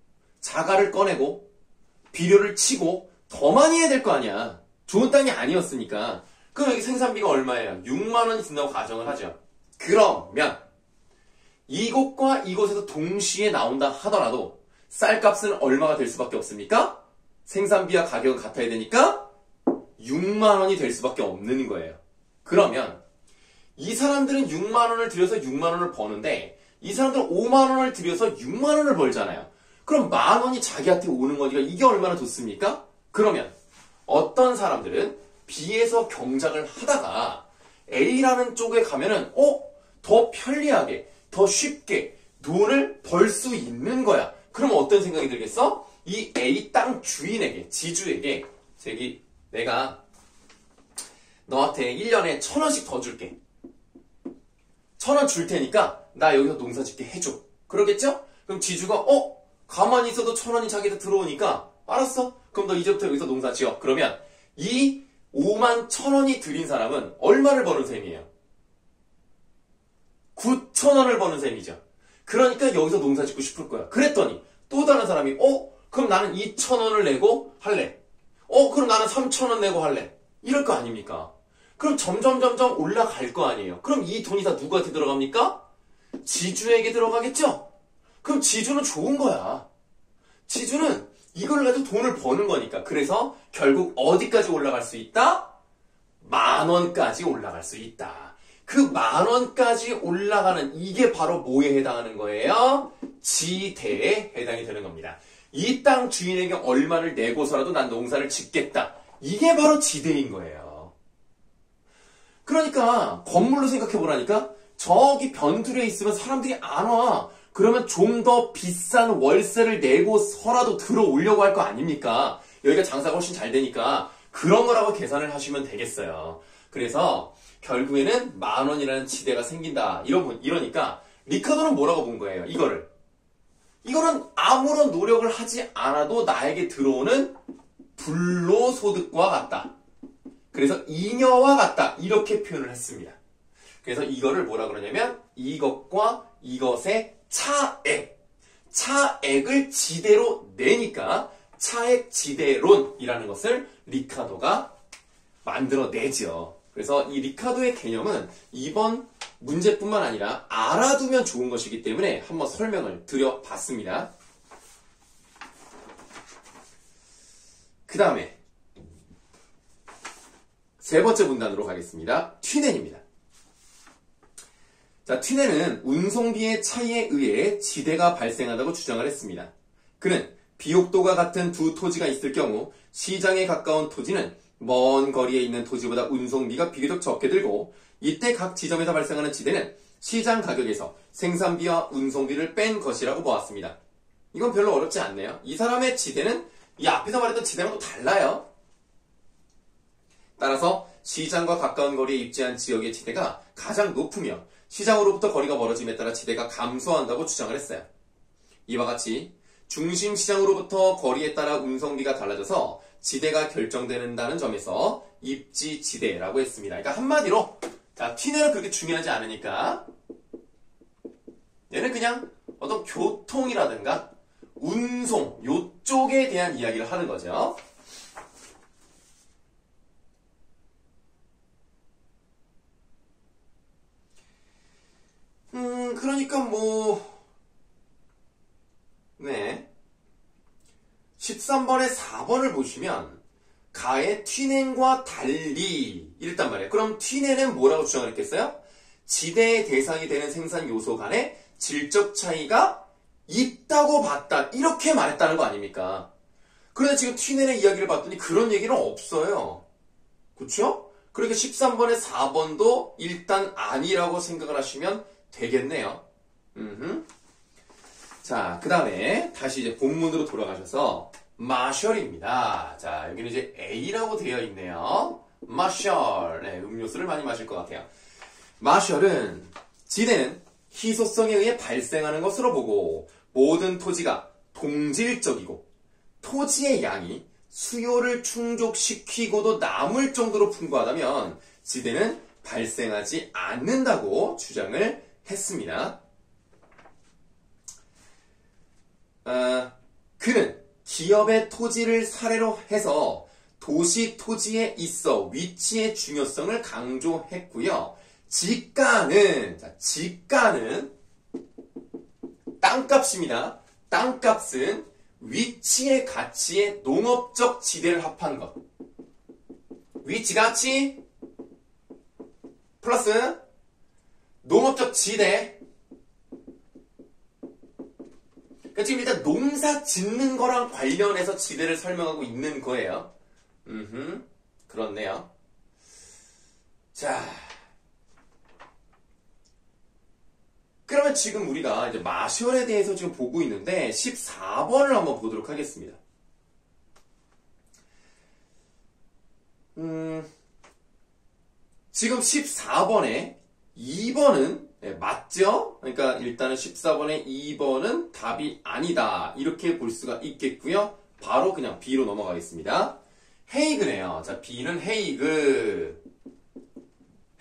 자갈을 꺼내고 비료를 치고 더 많이 해야 될 거 아니야. 좋은 땅이 아니었으니까. 그럼 여기 생산비가 얼마예요? 6만 원이 든다고 가정을 하죠. 그러면 이곳과 이곳에서 동시에 나온다 하더라도 쌀값은 얼마가 될 수밖에 없습니까? 생산비와 가격은 같아야 되니까 6만 원이 될 수밖에 없는 거예요. 그러면 이 사람들은 6만 원을 들여서 6만 원을 버는데 이 사람들은 5만 원을 들여서 6만 원을 벌잖아요. 그럼 만 원이 자기한테 오는 거니까 이게 얼마나 좋습니까? 그러면 어떤 사람들은 B에서 경작을 하다가 A라는 쪽에 가면은 더 편리하게 더 쉽게 돈을 벌 수 있는 거야. 그럼 어떤 생각이 들겠어? 이 A 땅 주인에게 지주에게 내가 너한테 1년에 1,000원씩 더 줄게. 1,000원 줄 테니까 나 여기서 농사 짓게 해줘. 그러겠죠? 그럼 지주가 가만히 있어도 1,000원이 자기한테 들어오니까 알았어. 그럼 너 이제부터 여기서 농사 지어. 그러면 이 5만 1,000원이 들인 사람은 얼마를 버는 셈이에요? 9,000원을 버는 셈이죠. 그러니까 여기서 농사 짓고 싶을 거야. 그랬더니 또 다른 사람이 그럼 나는 2,000원을 내고 할래. 그럼 나는 3,000원 내고 할래. 이럴 거 아닙니까? 그럼 점점 올라갈 거 아니에요. 그럼 이 돈이 다 누구한테 들어갑니까? 지주에게 들어가겠죠? 그럼 지주는 좋은 거야. 지주는 이걸 가지고 돈을 버는 거니까. 그래서 결국 어디까지 올라갈 수 있다? 10,000원까지 올라갈 수 있다. 그 10,000원까지 올라가는 이게 바로 뭐에 해당하는 거예요? 지대에 해당이 되는 겁니다. 이 땅 주인에게 얼마를 내고서라도 난 농사를 짓겠다. 이게 바로 지대인 거예요. 그러니까 건물로 생각해 보라니까 저기 변두리에 있으면 사람들이 안 와. 그러면 좀 더 비싼 월세를 내고서라도 들어오려고 할 거 아닙니까? 여기가 장사가 훨씬 잘 되니까 그런 거라고 계산을 하시면 되겠어요. 그래서 결국에는 10,000원이라는 지대가 생긴다. 이러니까 리카도는 뭐라고 본 거예요? 이거는 아무런 노력을 하지 않아도 나에게 들어오는 불로소득과 같다. 그래서 잉여와 같다. 이렇게 표현을 했습니다. 그래서 이거를 뭐라 그러냐면 이것과 이것의 차액을 지대로 내니까 차액 지대론이라는 것을 리카도가 만들어내죠. 그래서 이 리카도의 개념은 이번 문제뿐만 아니라 알아두면 좋은 것이기 때문에 한번 설명을 드려봤습니다. 그 다음에 세 번째 문단으로 가겠습니다. 튀넨입니다. 자, 튀넨은 운송비의 차이에 의해 지대가 발생한다고 주장을 했습니다. 그는 비옥도가 같은 두 토지가 있을 경우 시장에 가까운 토지는 먼 거리에 있는 토지보다 운송비가 비교적 적게 들고 이때 각 지점에서 발생하는 지대는 시장 가격에서 생산비와 운송비를 뺀 것이라고 보았습니다. 이건 별로 어렵지 않네요. 이 사람의 지대는 이 앞에서 말했던 지대랑 또 달라요. 따라서 시장과 가까운 거리에 입지한 지역의 지대가 가장 높으며 시장으로부터 거리가 멀어짐에 따라 지대가 감소한다고 주장을 했어요. 이와 같이 중심 시장으로부터 거리에 따라 운송비가 달라져서 지대가 결정된다는 점에서 입지 지대라고 했습니다. 그러니까 한마디로 자, 튀넨은 그렇게 중요하지 않으니까 얘는 그냥 어떤 교통이라든가 운송 요쪽에 대한 이야기를 하는 거죠. 그러니까 네. 13번에 4번을 보시면 가의 튀넨과 달리 이랬단 말이에요. 그럼 튀넨은 뭐라고 주장을 했겠어요? 지대의 대상이 되는 생산 요소 간에 질적 차이가 있다고 봤다. 이렇게 말했다는 거 아닙니까? 그런데 지금 튀넨의 이야기를 봤더니 그런 얘기는 없어요. 그렇죠? 그러니까 13번에 4번도 일단 아니라고 생각을 하시면 되겠네요. 자, 그 다음에 다시 이제 본문으로 돌아가셔서 마셜입니다. 자, 여기는 이제 A라고 되어 있네요. 마셜. 네, 음료수를 많이 마실 것 같아요. 마셜은 지대는 희소성에 의해 발생하는 것으로 보고 모든 토지가 동질적이고 토지의 양이 수요를 충족시키고도 남을 정도로 풍부하다면 지대는 발생하지 않는다고 주장을 했습니다. 그는 기업의 토지를 사례로 해서 도시 토지에 있어 위치의 중요성을 강조했고요. 지가는 땅값입니다. 땅값은 위치의 가치에 농업적 지대를 합한 것. 위치 가치 플러스 농업적 지대. 그러니까 지금 일단 농사 짓는 거랑 관련해서 지대를 설명하고 있는 거예요. 그렇네요. 자. 그러면 지금 우리가 이제 마셜에 대해서 지금 보고 있는데 14번을 한번 보도록 하겠습니다. 지금 14번에 2번은 맞죠? 그러니까 일단은 14번에 2번은 답이 아니다. 이렇게 볼 수가 있겠고요. 바로 그냥 B로 넘어가겠습니다. 헤이그네요. 자, B는 헤이그.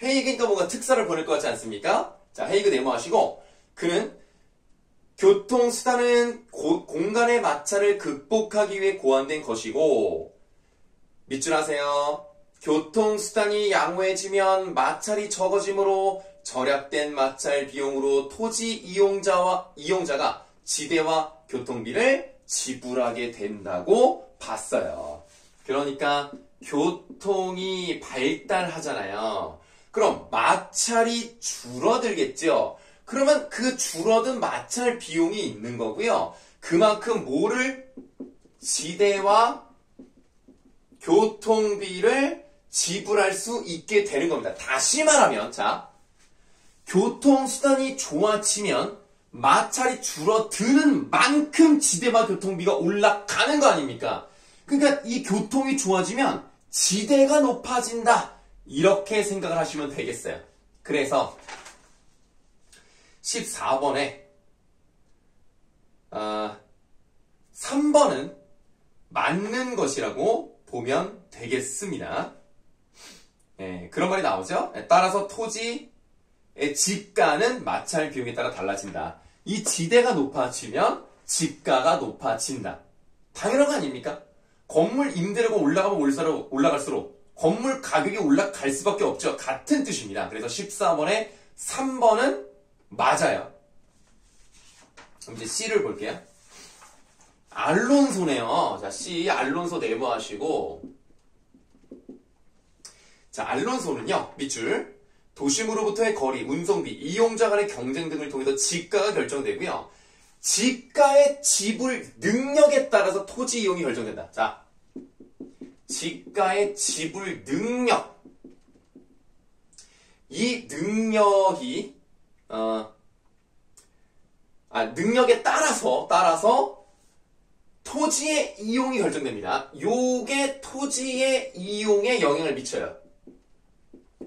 헤이그니까 뭔가 특사를 보낼 것 같지 않습니까? 자, 헤이그 네모하시고 그는 교통수단은 공간의 마찰을 극복하기 위해 고안된 것이고 밑줄 하세요. 교통수단이 양호해지면 마찰이 적어지므로 절약된 마찰 비용으로 토지 이용자가 지대와 교통비를 지불하게 된다고 봤어요. 그러니까 교통이 발달하잖아요. 그럼 마찰이 줄어들겠죠. 그러면 그 줄어든 마찰 비용이 있는 거고요. 그만큼 뭐를 지대와 교통비를 지불할 수 있게 되는 겁니다. 다시 말하면 자, 교통수단이 좋아지면 마찰이 줄어드는 만큼 지대와 교통비가 올라가는 거 아닙니까? 그러니까 이 교통이 좋아지면 지대가 높아진다. 이렇게 생각을 하시면 되겠어요. 그래서 14번에 3번은 맞는 것이라고 보면 되겠습니다. 그런 말이 나오죠. 따라서 토지의 집가는 마찰 비용에 따라 달라진다. 이 지대가 높아지면 집가가 높아진다. 당연한 거 아닙니까? 건물 임대료가 올라가면 올라갈수록 건물 가격이 올라갈 수밖에 없죠. 같은 뜻입니다. 그래서 14번에 3번은 맞아요. 그럼 이제 C를 볼게요. 알론소네요. 자, C, 알론소 네모하시고. 자, 알론소는요, 밑줄. 도심으로부터의 거리, 운송비, 이용자 간의 경쟁 등을 통해서 지가가 결정되고요. 지가의 지불 능력에 따라서 토지 이용이 결정된다. 자, 지가의 지불 능력. 이 능력이, 능력에 따라서 토지의 이용이 결정됩니다. 요게 토지의 이용에 영향을 미쳐요.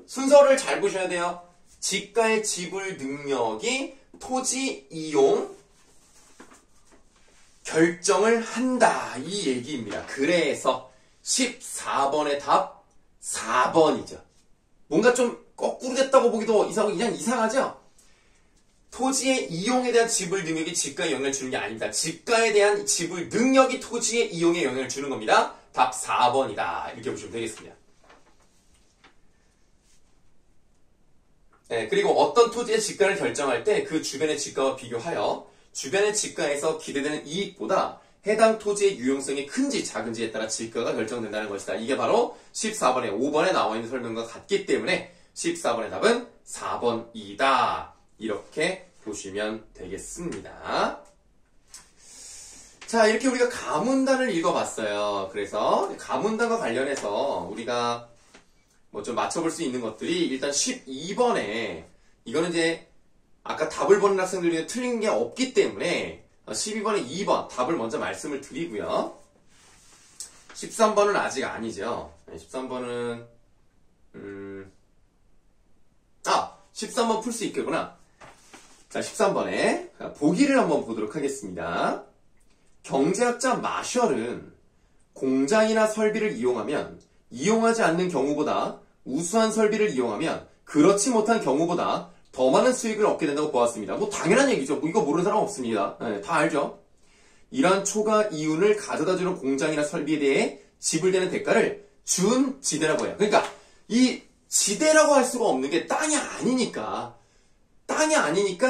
순서를 잘 보셔야 돼요. 지가의 지불 능력이 토지 이용 결정을 한다. 이 얘기입니다. 그래서 14번의 답 4번이죠. 뭔가 좀 거꾸로 됐다고 보기도 그냥 이상하죠? 토지의 이용에 대한 지불 능력이 지가에 영향을 주는 게 아닙니다. 지가에 대한 지불 능력이 토지의 이용에 영향을 주는 겁니다. 답 4번이다. 이렇게 보시면 되겠습니다. 그리고 어떤 토지의 지가를 결정할 때 그 주변의 지가와 비교하여 주변의 지가에서 기대되는 이익보다 해당 토지의 유용성이 큰지 작은지에 따라 지가가 결정된다는 것이다. 이게 바로 14번에 5번에 나와 있는 설명과 같기 때문에 14번의 답은 4번이다. 이렇게 보시면 되겠습니다. 자, 이렇게 우리가 가문단을 읽어봤어요. 그래서 가문단과 관련해서 우리가 뭐 좀 맞춰볼 수 있는 것들이 일단 12번에 이거는 이제 아까 답을 보는 학생들이 틀린 게 없기 때문에 12번에 2번 답을 먼저 말씀을 드리고요. 13번은 아직 아니죠. 13번은 13번 풀 수 있겠구나. 자, 13번에 보기를 한번 보도록 하겠습니다. 경제학자 마셜은 공장이나 설비를 이용하면 이용하지 않는 경우보다 우수한 설비를 이용하면 그렇지 못한 경우보다 더 많은 수익을 얻게 된다고 보았습니다. 뭐 당연한 얘기죠. 뭐 이거 모르는 사람 없습니다. 다 알죠. 이러한 초과 이윤을 가져다주는 공장이나 설비에 대해 지불되는 대가를 준지대라고 해요. 그러니까 이 지대라고 할 수가 없는 게 땅이 아니니까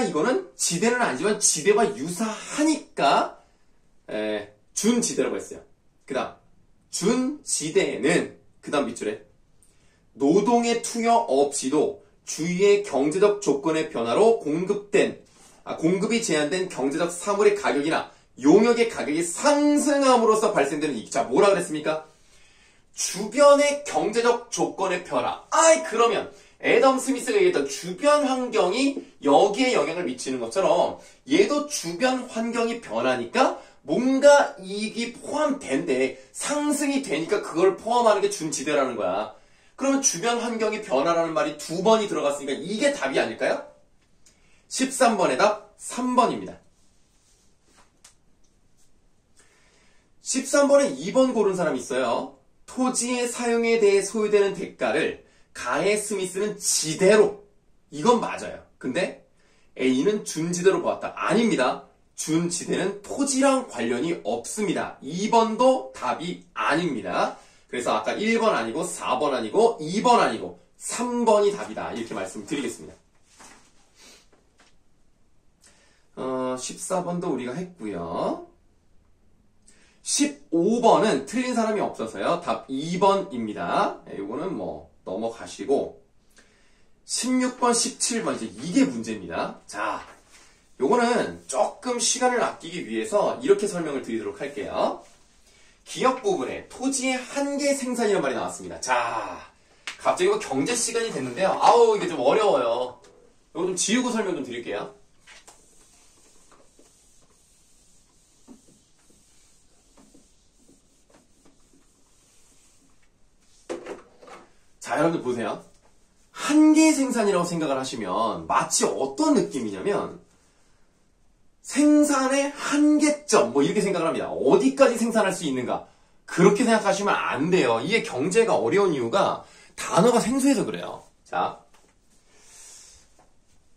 이거는 지대는 아니지만 지대와 유사하니까 준지대라고 했어요. 그 다음 준지대는 그 다음 밑줄에 노동의 투여 없이도 주위의 경제적 조건의 변화로 공급이 제한된 경제적 사물의 가격이나 용역의 가격이 상승함으로써 발생되는 이익. 자, 뭐라 그랬습니까? 주변의 경제적 조건의 변화. 그러면 애덤 스미스가 얘기했던 주변 환경이 여기에 영향을 미치는 것처럼 얘도 주변 환경이 변하니까 뭔가 이익이 포함된데 상승이 되니까 그걸 포함하는 게 준지대라는 거야. 그러면 주변 환경이 변화라는 말이 2번이 들어갔으니까 이게 답이 아닐까요? 13번의 답 3번입니다. 13번에 2번 고른 사람이 있어요. 토지의 사용에 대해 소요되는 대가를 가해 스미스는 지대로. 이건 맞아요. 근데 A는 준지대로 보았다. 아닙니다. 준지대는 토지랑 관련이 없습니다. 2번도 답이 아닙니다. 그래서 아까 1번 아니고 4번 아니고 2번 아니고 3번이 답이다. 이렇게 말씀드리겠습니다. 14번도 우리가 했고요. 15번은 틀린 사람이 없어서요. 답 2번입니다. 이거는 뭐 넘어가시고 16번, 17번 이제 이게 문제입니다. 자, 요거는 조금 시간을 아끼기 위해서 이렇게 설명을 드리도록 할게요. 기역 부분에 토지의 한계 생산이라는 말이 나왔습니다. 자, 갑자기 이거 경제 시간이 됐는데요. 아우, 이게 좀 어려워요. 이거 좀 지우고 설명 좀 드릴게요. 자, 여러분들 보세요. 한계 생산이라고 생각을 하시면 마치 어떤 느낌이냐면 생산의 한계점 뭐 이렇게 생각을 합니다. 어디까지 생산할 수 있는가? 그렇게 생각하시면 안 돼요. 이게 경제가 어려운 이유가 단어가 생소해서 그래요. 자,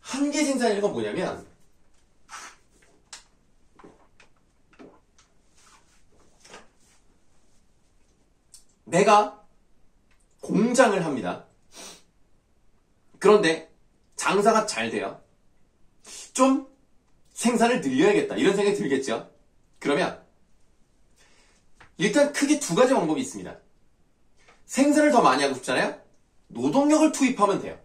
한계 생산이라는 건 뭐냐면 내가 공장을 합니다. 그런데 장사가 잘 돼요. 좀 생산을 늘려야겠다. 이런 생각이 들겠죠. 그러면 일단 크게 두 가지 방법이 있습니다. 생산을 더 많이 하고 싶잖아요. 노동력을 투입하면 돼요.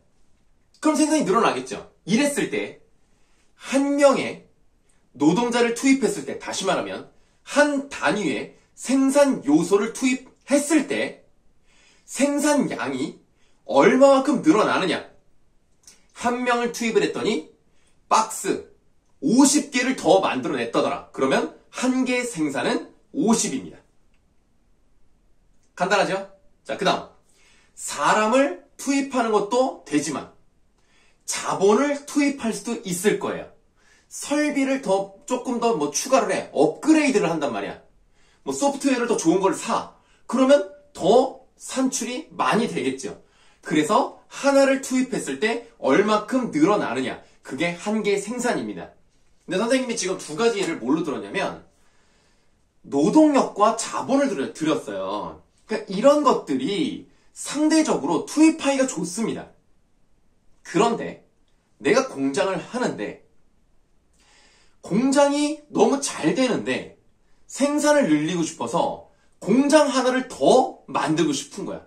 그럼 생산이 늘어나겠죠. 이랬을 때 한 명의 노동자를 투입했을 때, 다시 말하면 한 단위의 생산 요소를 투입했을 때 생산량이 얼마만큼 늘어나느냐. 한 명을 투입을 했더니 박스 50개를 더 만들어냈다더라. 그러면 한 개의 생산은 50입니다. 간단하죠? 자, 그 다음 사람을 투입하는 것도 되지만 자본을 투입할 수도 있을 거예요. 설비를 조금 더 뭐 추가를 해. 업그레이드를 한단 말이야. 뭐 소프트웨어를 더 좋은 걸 사. 그러면 더 산출이 많이 되겠죠. 그래서 하나를 투입했을 때 얼마큼 늘어나느냐. 그게 한 개의 생산입니다. 근데 선생님이 지금 두 가지 예를 뭘로 들었냐면 노동력과 자본을 들였어요. 그러니까 이런 것들이 상대적으로 투입하기가 좋습니다. 그런데 내가 공장을 하는데 공장이 너무 잘 되는데 생산을 늘리고 싶어서 공장 하나를 더 만들고 싶은 거야.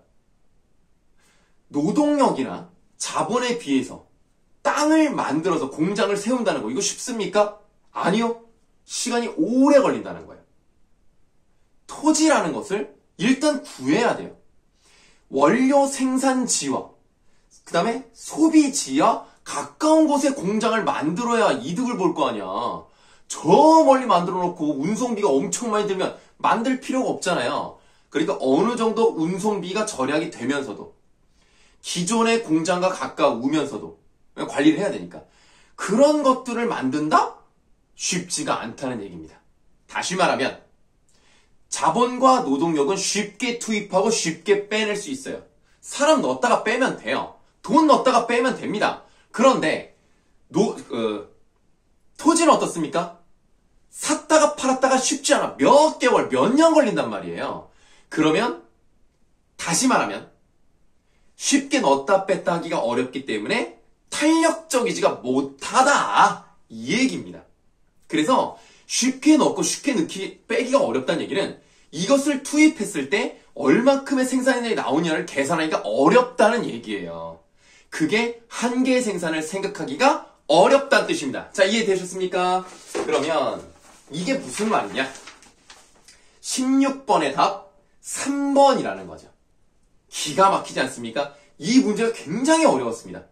노동력이나 자본에 비해서 땅을 만들어서 공장을 세운다는 거 이거 쉽습니까? 아니요. 시간이 오래 걸린다는 거예요. 토지라는 것을 일단 구해야 돼요. 원료 생산지와 그 다음에 소비지와 가까운 곳에 공장을 만들어야 이득을 볼 거 아니야. 저 멀리 만들어 놓고 운송비가 엄청 많이 들면 만들 필요가 없잖아요. 그러니까 어느 정도 운송비가 절약이 되면서도 기존의 공장과 가까우면서도 관리를 해야 되니까 그런 것들을 만든다? 쉽지가 않다는 얘기입니다. 다시 말하면 자본과 노동력은 쉽게 투입하고 쉽게 빼낼 수 있어요. 사람 넣었다가 빼면 돼요. 돈 넣었다가 빼면 됩니다. 그런데 토지는 어떻습니까? 샀다가 팔았다가 쉽지 않아. 몇 개월, 몇 년 걸린단 말이에요. 그러면 다시 말하면 쉽게 넣었다 뺐다 하기가 어렵기 때문에 탄력적이지가 못하다. 이 얘기입니다. 그래서 쉽게 넣고 쉽게 빼기가 어렵다는 얘기는 이것을 투입했을 때 얼마큼의 생산량이 나오냐를 계산하기가 어렵다는 얘기예요. 그게 한 개의 생산을 생각하기가 어렵다는 뜻입니다. 자, 이해되셨습니까? 그러면 이게 무슨 말이냐? 16번의 답 3번이라는 거죠. 기가 막히지 않습니까? 이 문제가 굉장히 어려웠습니다.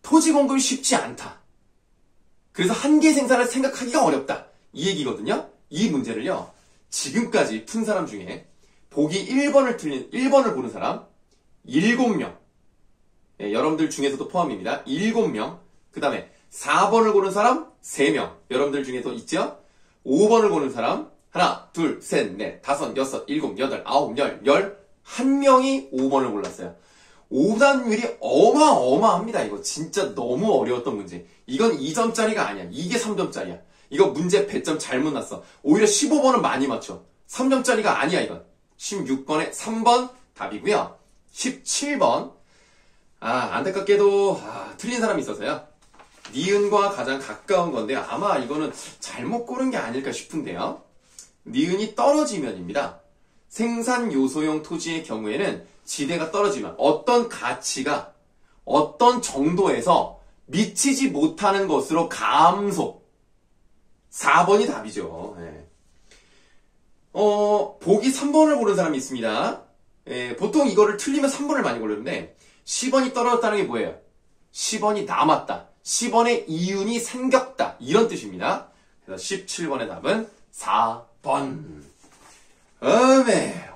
토지 공급이 쉽지 않다. 그래서 한 개 생산을 생각하기가 어렵다. 이 얘기거든요. 이 문제를요. 지금까지 푼 사람 중에 보기 1번을 고른 사람 7명. 예, 여러분들 중에서도 포함입니다. 7명. 그 다음에 4번을 고른 사람 3명. 여러분들 중에도 있죠? 5번을 고른 사람 하나, 둘, 셋, 넷, 다섯, 여섯, 일곱, 여덟, 아홉, 열 1명이 5번을 골랐어요. 오답률이 어마어마합니다. 이거 진짜 너무 어려웠던 문제. 이건 2점짜리가 아니야. 이게 3점짜리야. 이거 문제 배점 잘못 났어. 오히려 15번은 많이 맞춰. 3점짜리가 아니야 이건. 16번에 3번 답이고요. 17번 안타깝게도 틀린 사람이 있어서요. 니은과 가장 가까운 건데요. 아마 이거는 잘못 고른 게 아닐까 싶은데요. 니은이 떨어지면입니다. 생산 요소용 토지의 경우에는 지대가 떨어지면 어떤 가치가 어떤 정도에서 미치지 못하는 것으로 감소. 4번이 답이죠. 예. 보기 3번을 고른 사람이 있습니다. 예, 보통 이거를 틀리면 3번을 많이 고르는데 10원이 떨어졌다는 게 뭐예요? 10원이 남았다. 10원의 이윤이 생겼다. 이런 뜻입니다. 그래서 17번의 답은 4번.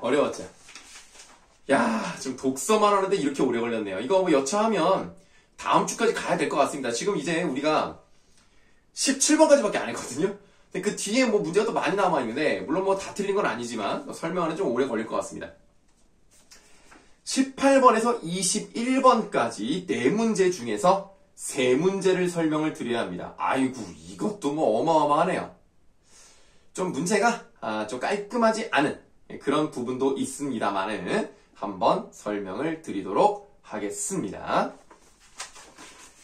어려웠죠. 야, 지금 독서만 하는데 이렇게 오래 걸렸네요. 이거 뭐 여차하면 다음 주까지 가야 될 것 같습니다. 지금 이제 우리가 17번까지밖에 안 했거든요. 근데 그 뒤에 뭐 문제가 또 많이 남아있는데, 물론 뭐 다 틀린 건 아니지만, 설명하는 좀 오래 걸릴 것 같습니다. 18번에서 21번까지 4문제 중에서 3문제를 설명을 드려야 합니다. 아이고, 이것도 뭐 어마어마하네요. 좀 문제가 좀 깔끔하지 않은 그런 부분도 있습니다만은 한번 설명을 드리도록 하겠습니다.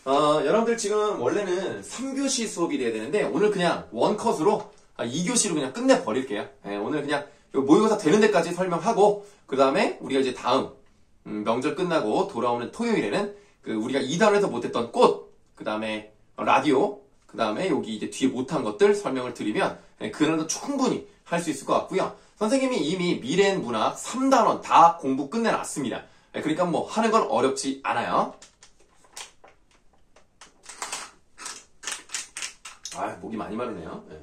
여러분들 지금 원래는 3교시 수업이 돼야 되는데 오늘 그냥 원컷으로 2교시로 그냥 끝내버릴게요. 오늘 그냥 모의고사 되는 데까지 설명하고 그 다음에 우리가 이제 다음 명절 끝나고 돌아오는 토요일에는 우리가 2단에서 못했던 꽃, 그 다음에 라디오, 그 다음에 여기 이제 뒤에 못한 것들 설명을 드리면 그날도 충분히 할 수 있을 것 같고요. 선생님이 이미 미래엔 문학 3단원 다 공부 끝내놨습니다. 그러니까 뭐 하는 건 어렵지 않아요. 목이 많이 마르네요. 네.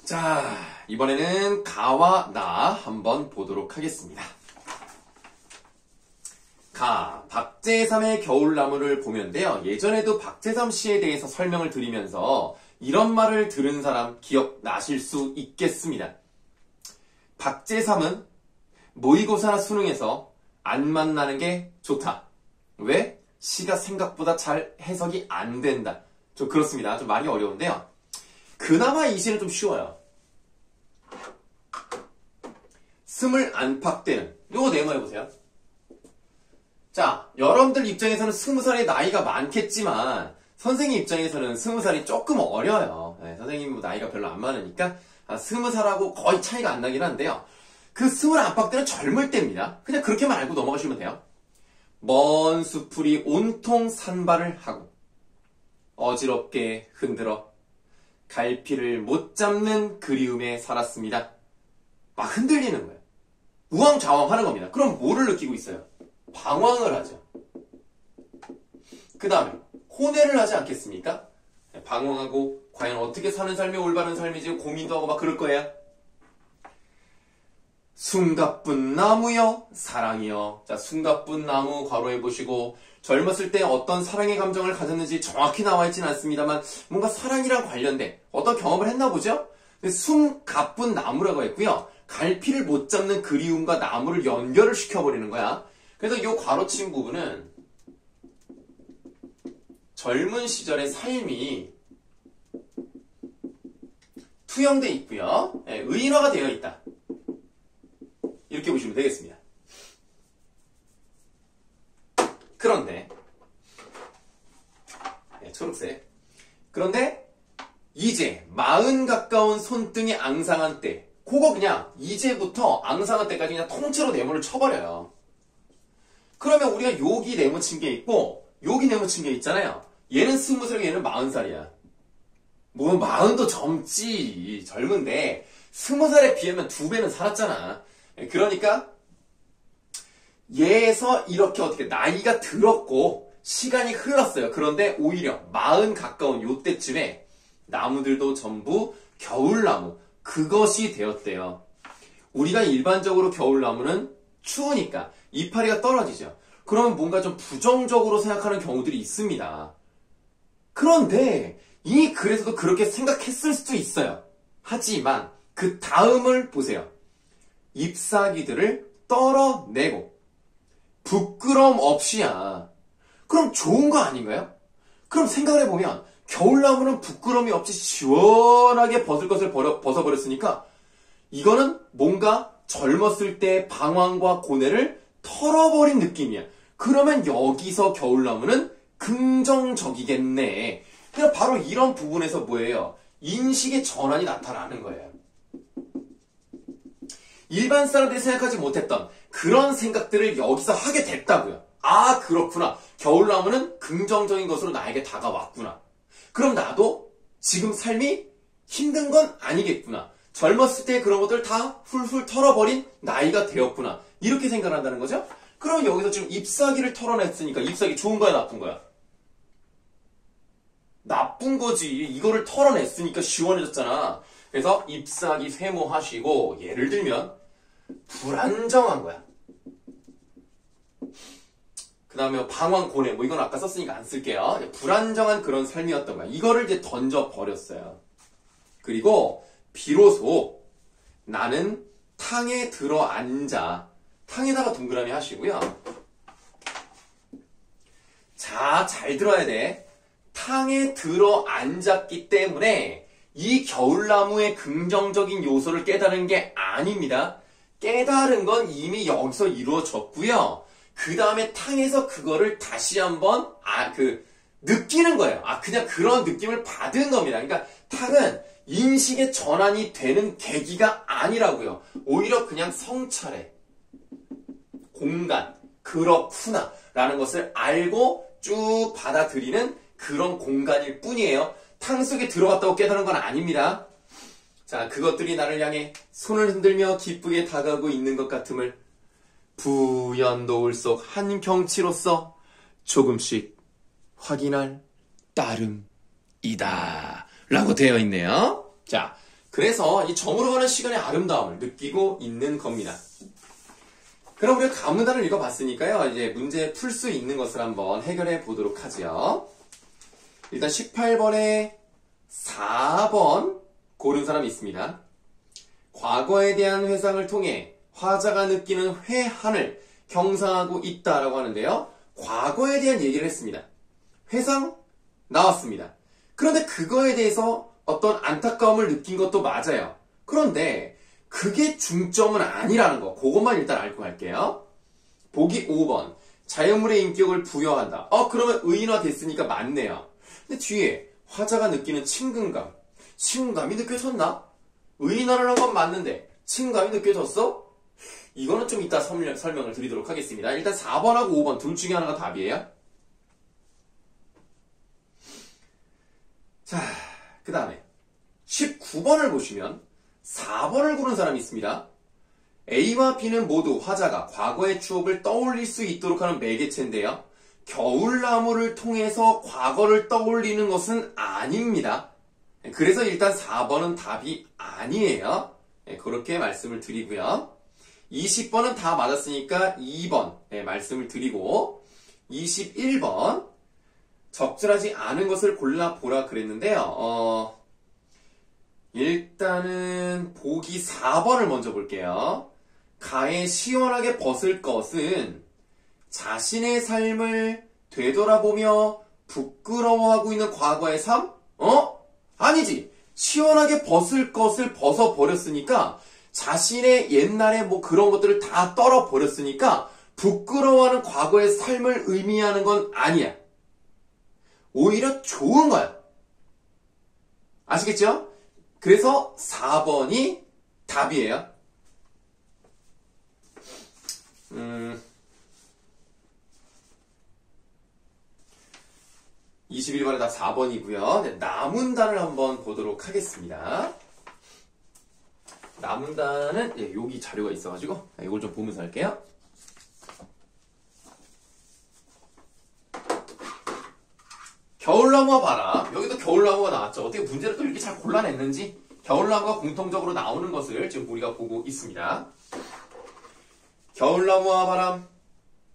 자, 이번에는 가와 나 한번 보도록 하겠습니다. 가, 박제삼의 겨울나무를 보면데요. 예전에도 박제삼 씨에 대해서 설명을 드리면서 이런 말을 들은 사람 기억나실 수 있겠습니다. 박제삼은 모의고사나 수능에서 안 만나는 게 좋다. 왜? 시가 생각보다 잘 해석이 안 된다. 좀 그렇습니다. 좀 말이 어려운데요. 그나마 이 시는 좀 쉬워요. 스물 안팎되는 요거 네모해보세요. 자, 여러분들 입장에서는 20살의 나이가 많겠지만 선생님 입장에서는 20살이 조금 어려요. 선생님 나이가 별로 안 많으니까 20살하고 거의 차이가 안 나긴 한데요. 그 20 안팎되는 젊을 때입니다. 그냥 그렇게만 알고 넘어가시면 돼요. 먼 수풀이 온통 산발을 하고 어지럽게 흔들어 갈피를 못 잡는 그리움에 살았습니다. 막 흔들리는 거예요. 우왕좌왕하는 겁니다. 그럼 뭐를 느끼고 있어요? 방황을 하죠. 그 다음에 혼회를 하지 않겠습니까? 방황하고 과연 어떻게 사는 삶이 올바른 삶이지 고민도 하고 막 그럴 거예요. 숨가쁜 나무여 사랑이여. 자, 숨가쁜 나무 괄호해보시고 젊었을 때 어떤 사랑의 감정을 가졌는지 정확히 나와있지는 않습니다만 뭔가 사랑이랑 관련된 어떤 경험을 했나 보죠? 숨가쁜 나무라고 했고요. 갈피를 못 잡는 그리움과 나무를 연결을 시켜버리는 거야. 그래서 이 괄호친 부분은 젊은 시절의 삶이 투영돼 있고요. 의인화가 되어 있다. 이렇게 보시면 되겠습니다. 그런데 초록색. 그런데 이제 40 가까운 손등이 앙상한 때 그거 그냥 이제부터 앙상한 때까지 그냥 통째로 네모를 쳐버려요. 그러면 우리가 여기 네모 친 게 있고 여기 네모 친 게 있잖아요. 얘는 20살이고 얘는 40살이야. 뭐 40도 젊지. 젊은데 20살에 비하면 2배는 살았잖아. 그러니까 얘에서 이렇게 어떻게 나이가 들었고 시간이 흘렀어요. 그런데 오히려 40 가까운 요때쯤에 나무들도 전부 겨울나무 그것이 되었대요. 우리가 일반적으로 겨울나무는 추우니까 이파리가 떨어지죠. 그러면 뭔가 좀 부정적으로 생각하는 경우들이 있습니다. 그런데 이 글에서도 그렇게 생각했을 수도 있어요. 하지만 그 다음을 보세요. 잎사귀들을 떨어내고 부끄럼 없이야. 그럼 좋은 거 아닌가요? 그럼 생각을 해보면 겨울나무는 부끄럼이 없이 시원하게 벗을 것을 벗어버렸으니까 이거는 뭔가 젊었을 때 방황과 고뇌를 털어버린 느낌이야. 그러면 여기서 겨울나무는 긍정적이겠네. 그냥 바로 이런 부분에서 뭐예요? 인식의 전환이 나타나는 거예요. 일반 사람들이 생각하지 못했던 그런 생각들을 여기서 하게 됐다고요. 아, 그렇구나. 겨울나무는 긍정적인 것으로 나에게 다가왔구나. 그럼 나도 지금 삶이 힘든 건 아니겠구나. 젊었을 때 그런 것들 다 훌훌 털어버린 나이가 되었구나. 이렇게 생각한다는 거죠. 그럼 여기서 지금 잎사귀를 털어냈으니까 잎사귀 좋은 거야, 나쁜 거야? 나쁜 거지. 이거를 털어냈으니까 시원해졌잖아. 그래서 잎사귀 세모하시고 예를 들면 불안정한 거야. 그 다음에 방황고뇌 이건 아까 썼으니까 안 쓸게요. 불안정한 그런 삶이었던 거야. 이거를 이제 던져버렸어요. 그리고 비로소 나는 탕에 들어앉아. 탕에다가 동그라미 하시고요. 자, 잘 들어야 돼. 탕에 들어앉았기 때문에 이 겨울나무의 긍정적인 요소를 깨달은 게 아닙니다. 깨달은 건 이미 여기서 이루어졌고요. 그 다음에 탕에서 그거를 다시 한번 느끼는 거예요. 그냥 그런 느낌을 받은 겁니다. 그러니까 탕은 인식의 전환이 되는 계기가 아니라고요. 오히려 그냥 성찰해. 공간. 그렇구나. 라는 것을 알고 쭉 받아들이는 그런 공간일 뿐이에요. 탕 속에 들어갔다고 깨달은 건 아닙니다. 자, 그것들이 나를 향해 손을 흔들며 기쁘게 다가오고 있는 것 같음을 부연 노을 속 한 경치로서 조금씩 확인할 따름이다. 라고 되어 있네요. 자, 그래서 이 점으로 가는 시간의 아름다움을 느끼고 있는 겁니다. 그럼 우리가 가문단을 읽어봤으니까요. 이제 문제 풀 수 있는 것을 한번 해결해 보도록 하죠. 일단 18번에 4번 고른 사람이 있습니다. 과거에 대한 회상을 통해 화자가 느끼는 회한을 경상하고 있다라고 하는데요. 과거에 대한 얘기를 했습니다. 회상 나왔습니다. 그런데 그거에 대해서 어떤 안타까움을 느낀 것도 맞아요. 그런데 그게 중점은 아니라는 거. 그것만 일단 알고 갈게요. 보기 5번. 자연물의 인격을 부여한다. 그러면 의인화 됐으니까 맞네요. 근데 뒤에 화자가 느끼는 친근감. 친근감이 느껴졌나? 의인화를 한 건 맞는데 친근감이 느껴졌어? 이거는 좀 이따 설명을 드리도록 하겠습니다. 일단 4번하고 5번 둘 중에 하나가 답이에요. 자, 그 다음에 19번을 보시면 4번을 고른 사람이 있습니다. A와 B는 모두 화자가 과거의 추억을 떠올릴 수 있도록 하는 매개체인데요. 겨울나무를 통해서 과거를 떠올리는 것은 아닙니다. 그래서 일단 4번은 답이 아니에요. 그렇게 말씀을 드리고요. 20번은 다 맞았으니까 2번 말씀을 드리고 21번 적절하지 않은 것을 골라보라 그랬는데요. 일단은 보기 4번을 먼저 볼게요. 가에 시원하게 벗을 것은 자신의 삶을 되돌아보며 부끄러워하고 있는 과거의 삶? 아니지. 시원하게 벗을 것을 벗어버렸으니까 자신의 옛날에 그런 것들을 다 떨어버렸으니까 부끄러워하는 과거의 삶을 의미하는 건 아니야. 오히려 좋은 거야. 아시겠죠? 그래서 4번이 답이에요. 21번의 답 4번이고요. 나문단을 한번 보도록 하겠습니다. 나문단은 여기 자료가 있어가지고 이걸 좀 보면서 할게요. 겨울나무와 바람. 여기도 겨울나무가 나왔죠. 어떻게 문제를 또 이렇게 잘 골라냈는지 겨울나무가 공통적으로 나오는 것을 지금 우리가 보고 있습니다. 겨울나무와 바람.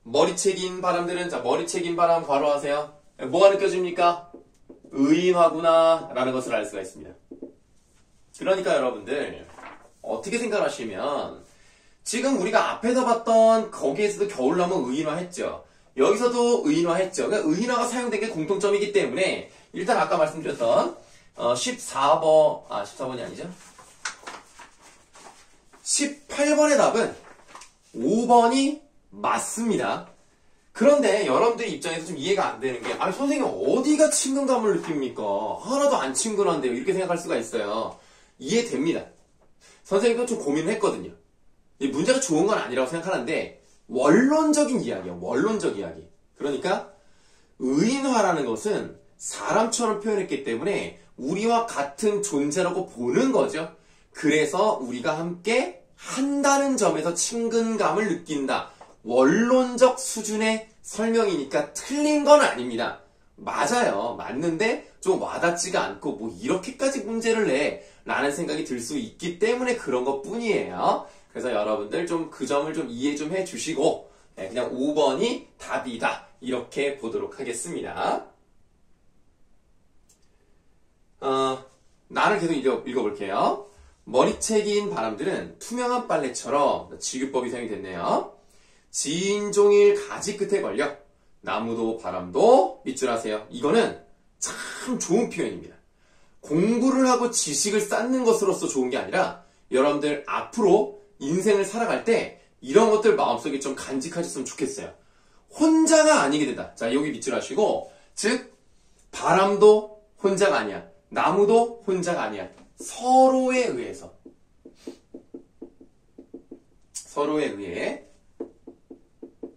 머리채긴 바람들은 머리채긴 바람 괄호하세요. 뭐가 느껴집니까? 의인화구나 라는 것을 알 수가 있습니다. 그러니까 여러분들 어떻게 생각하시면 지금 우리가 앞에서 봤던 거기에서도 겨울나무 의인화했죠. 여기서도 의인화했죠. 그러니까 의인화가 사용된 게 공통점이기 때문에 일단 아까 말씀드렸던 14번이 아니죠. 18번의 답은 5번이 맞습니다. 그런데 여러분들 입장에서 좀 이해가 안 되는 게 선생님 어디가 친근감을 느낍니까? 하나도 안 친근한데요. 이렇게 생각할 수가 있어요. 이해됩니다. 선생님도 좀 고민을 했거든요. 이 문제가 좋은 건 아니라고 생각하는데 원론적인 이야기예요. 원론적 이야기. 그러니까 의인화라는 것은 사람처럼 표현했기 때문에 우리와 같은 존재라고 보는 거죠. 그래서 우리가 함께 한다는 점에서 친근감을 느낀다. 원론적 수준의 설명이니까 틀린 건 아닙니다. 맞아요. 맞는데 좀 와닿지가 않고 뭐 이렇게까지 문제를 내? 라는 생각이 들 수 있기 때문에 그런 것 뿐이에요. 그래서 여러분들 좀 그 점을 좀 이해 좀 해주시고 그냥 5번이 답이다. 이렇게 보도록 하겠습니다. 나를 계속 읽어볼게요. 머리채긴 바람들은 투명한 빨래처럼 지규법이 사용이 됐네요. 지인종일 가지 끝에 걸려 나무도 바람도 밑줄하세요. 이거는 참 좋은 표현입니다. 공부를 하고 지식을 쌓는 것으로서 좋은 게 아니라 여러분들 앞으로 인생을 살아갈 때 이런 것들 마음속에 좀 간직하셨으면 좋겠어요. 혼자가 아니게 된다. 자, 여기 밑줄하시고 즉 바람도 혼자가 아니야. 나무도 혼자가 아니야. 서로에 의해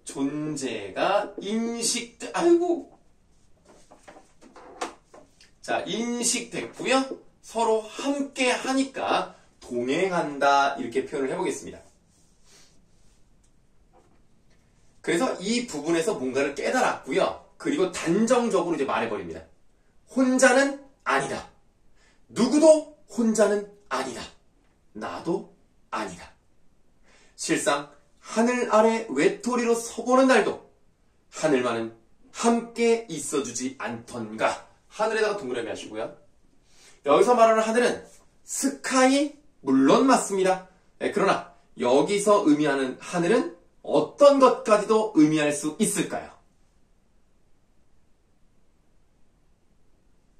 존재가 인식됐고요. 서로 함께 하니까 동행한다. 이렇게 표현을 해보겠습니다. 그래서 이 부분에서 뭔가를 깨달았고요. 그리고 단정적으로 이제 말해버립니다. 혼자는 아니다. 누구도 혼자는 아니다. 나도 아니다. 실상 하늘 아래 외톨이로 서보는 날도 하늘만은 함께 있어주지 않던가. 하늘에다가 동그라미 하시고요. 여기서 말하는 하늘은 스카이 물론 맞습니다. 그러나 여기서 의미하는 하늘은 어떤 것까지도 의미할 수 있을까요?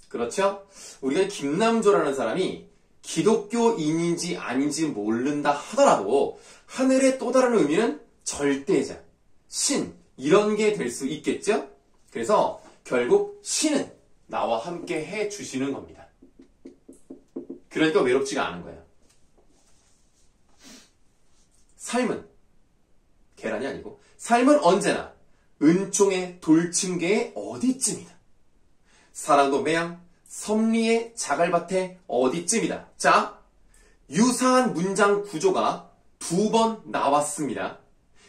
그렇죠? 우리가 김남조라는 사람이 기독교인인지 아닌지 모른다 하더라도 하늘의 또 다른 의미는 절대자, 신 이런 게 될 수 있겠죠? 그래서 결국 신은 나와 함께 해주시는 겁니다. 그러니까 외롭지가 않은 거예요. 삶은 계란이 아니고 삶은 언제나 은총의 돌층계의 어디쯤이다. 사랑도 매양 섭리의 자갈밭의 어디쯤이다. 자, 유사한 문장 구조가 2번 나왔습니다.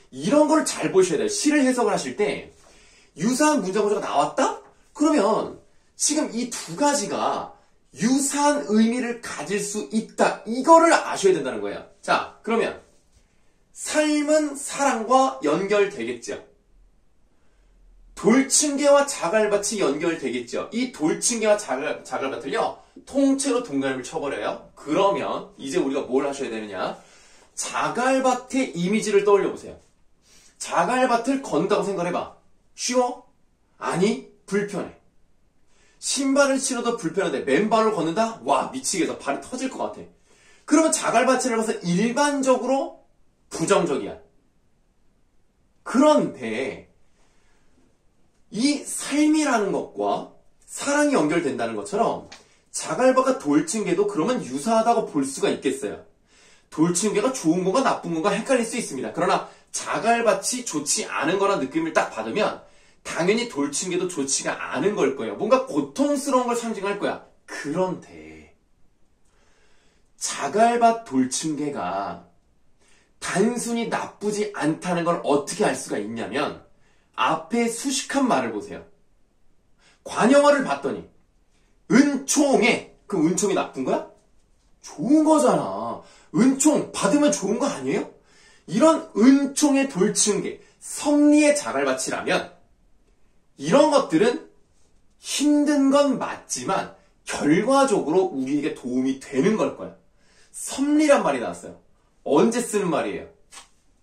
이런 걸 잘 보셔야 돼요. 시를 해석을 하실 때 유사한 문장 구조가 나왔다? 그러면 지금 이 두 가지가 유사한 의미를 가질 수 있다. 이거를 아셔야 된다는 거예요. 자, 그러면 삶은 사랑과 연결되겠죠. 돌층계와 자갈밭이 연결되겠죠. 이 돌층계와 자갈밭을요, 통째로 동그라미를 쳐버려요. 그러면 이제 우리가 뭘 하셔야 되느냐. 자갈밭의 이미지를 떠올려 보세요. 자갈밭을 건다고 생각해봐. 쉬워? 아니, 불편해. 신발을 신어도 불편한데 맨발로 걷는다? 와, 미치겠어. 발이 터질 것 같아. 그러면 자갈밭이라고 해서 일반적으로 부정적이야. 그런데 이 삶이라는 것과 사랑이 연결된다는 것처럼 자갈밭과 돌층계도 그러면 유사하다고 볼 수가 있겠어요. 돌층계가 좋은 건가 나쁜 건가 헷갈릴 수 있습니다. 그러나 자갈밭이 좋지 않은 거란 느낌을 딱 받으면 당연히 돌층계도 좋지가 않은 걸 거예요. 뭔가 고통스러운 걸 상징할 거야. 그런데 자갈밭 돌층계가 단순히 나쁘지 않다는 걸 어떻게 알 수가 있냐면 앞에 수식한 말을 보세요. 관형어를 봤더니 은총에, 그럼 은총이 나쁜 거야? 좋은 거잖아. 은총 받으면 좋은 거 아니에요? 이런 은총의 돌층계, 섭리의 자갈밭이라면 이런 것들은 힘든 건 맞지만 결과적으로 우리에게 도움이 되는 걸 거야. 섭리란 말이 나왔어요. 언제 쓰는 말이에요?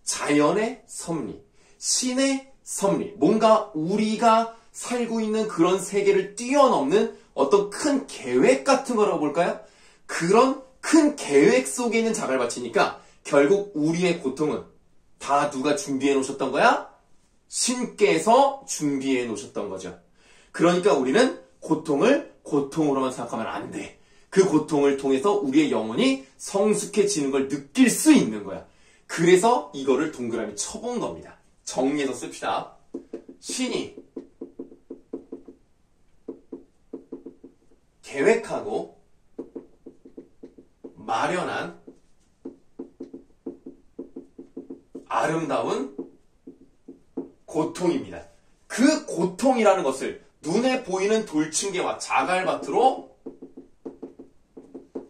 자연의 섭리, 신의 섭리, 뭔가 우리가 살고 있는 그런 세계를 뛰어넘는 어떤 큰 계획 같은 거라고 볼까요? 그런 큰 계획 속에 있는 자갈밭이니까 결국 우리의 고통은 다 누가 준비해 놓으셨던 거야? 신께서 준비해 놓으셨던 거죠. 그러니까 우리는 고통을 고통으로만 생각하면 안 돼. 그 고통을 통해서 우리의 영혼이 성숙해지는 걸 느낄 수 있는 거야. 그래서 이거를 동그라미 쳐본 겁니다. 정리해서 씁시다. 신이 계획하고 마련한 아름다운 고통입니다. 그 고통이라는 것을 눈에 보이는 돌층계와 자갈밭으로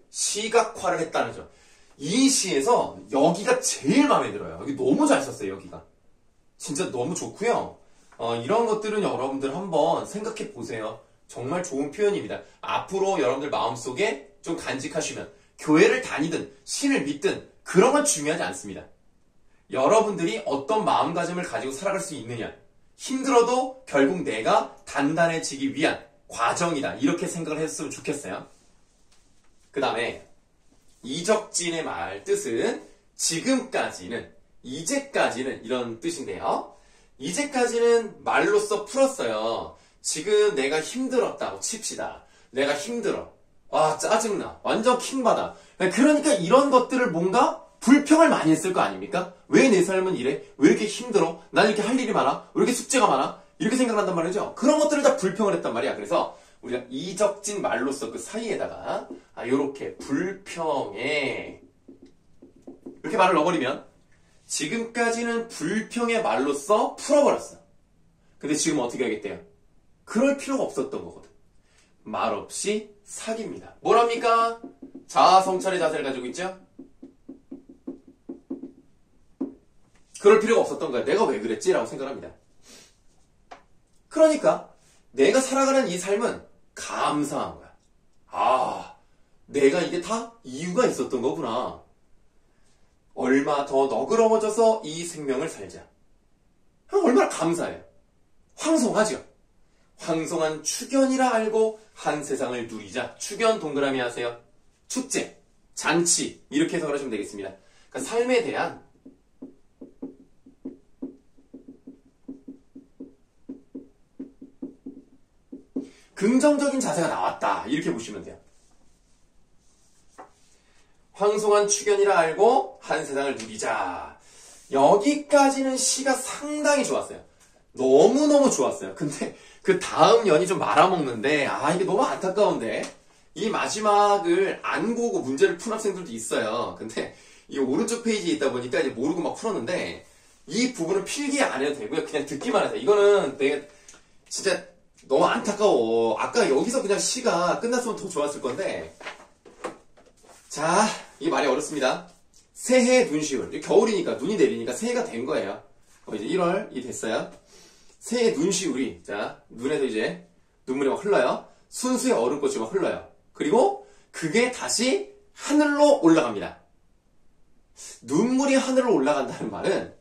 시각화를 했다는 점. 이 시에서 여기가 제일 마음에 들어요. 여기 너무 잘 썼어요, 여기가. 진짜 너무 좋고요. 이런 것들은 여러분들 한번 생각해 보세요. 정말 좋은 표현입니다. 앞으로 여러분들 마음속에 좀 간직하시면 교회를 다니든 신을 믿든 그런 건 중요하지 않습니다. 여러분들이 어떤 마음가짐을 가지고 살아갈 수 있느냐. 힘들어도 결국 내가 단단해지기 위한 과정이다. 이렇게 생각을 했으면 좋겠어요. 그 다음에 이적진의 말 뜻은 지금까지는, 이제까지는 이런 뜻인데요. 이제까지는 말로써 풀었어요. 지금 내가 힘들었다고 칩시다. 내가 힘들어. 와, 짜증나. 완전 킹받아. 그러니까 이런 것들을 뭔가 불평을 많이 했을 거 아닙니까? 왜 내 삶은 이래? 왜 이렇게 힘들어? 난 이렇게 할 일이 많아? 왜 이렇게 숙제가 많아? 이렇게 생각한단 말이죠. 그런 것들을 다 불평을 했단 말이야. 그래서 우리가 이적진 말로써 그 사이에다가 요렇게 불평에 이렇게 말을 넣어버리면 지금까지는 불평의 말로써 풀어버렸어. 근데 지금 어떻게 하겠대요? 그럴 필요가 없었던 거거든. 말없이 사깁니다. 뭐랍니까? 자아성찰의 자세를 가지고 있죠? 그럴 필요가 없었던 거야. 내가 왜 그랬지? 라고 생각합니다. 그러니까 내가 살아가는 이 삶은 감사한 거야. 아, 내가 이게 다 이유가 있었던 거구나. 얼마 더 너그러워져서 이 생명을 살자. 얼마나 감사해요. 황송하죠. 황송한 축연이라 알고 한 세상을 누리자. 축연 동그라미 하세요. 축제, 잔치 이렇게 해석을 하시면 되겠습니다. 그러니까 삶에 대한 긍정적인 자세가 나왔다. 이렇게 보시면 돼요. 황송한 축연이라 알고 한 세상을 누리자. 여기까지는 시가 상당히 좋았어요. 너무너무 좋았어요. 근데 그 다음 연이 좀 말아먹는데 이게 너무 안타까운데 이 마지막을 안 보고 문제를 푼 학생들도 있어요. 근데 이 오른쪽 페이지에 있다 보니까 이제 모르고 막 풀었는데 이 부분은 필기 안 해도 되고요. 그냥 듣기만 하세요. 이거는 내가 진짜 너무 안타까워. 아까 여기서 그냥 시가 끝났으면 더 좋았을 건데. 자, 이게 말이 어렵습니다. 새해 눈시울. 겨울이니까 눈이 내리니까 새해가 된 거예요. 이제 1월이 됐어요. 새해 눈시울이, 자, 눈에서 이제 눈물이 막 흘러요. 순수의 얼음꽃이 막 흘러요. 그리고 그게 다시 하늘로 올라갑니다. 눈물이 하늘로 올라간다는 말은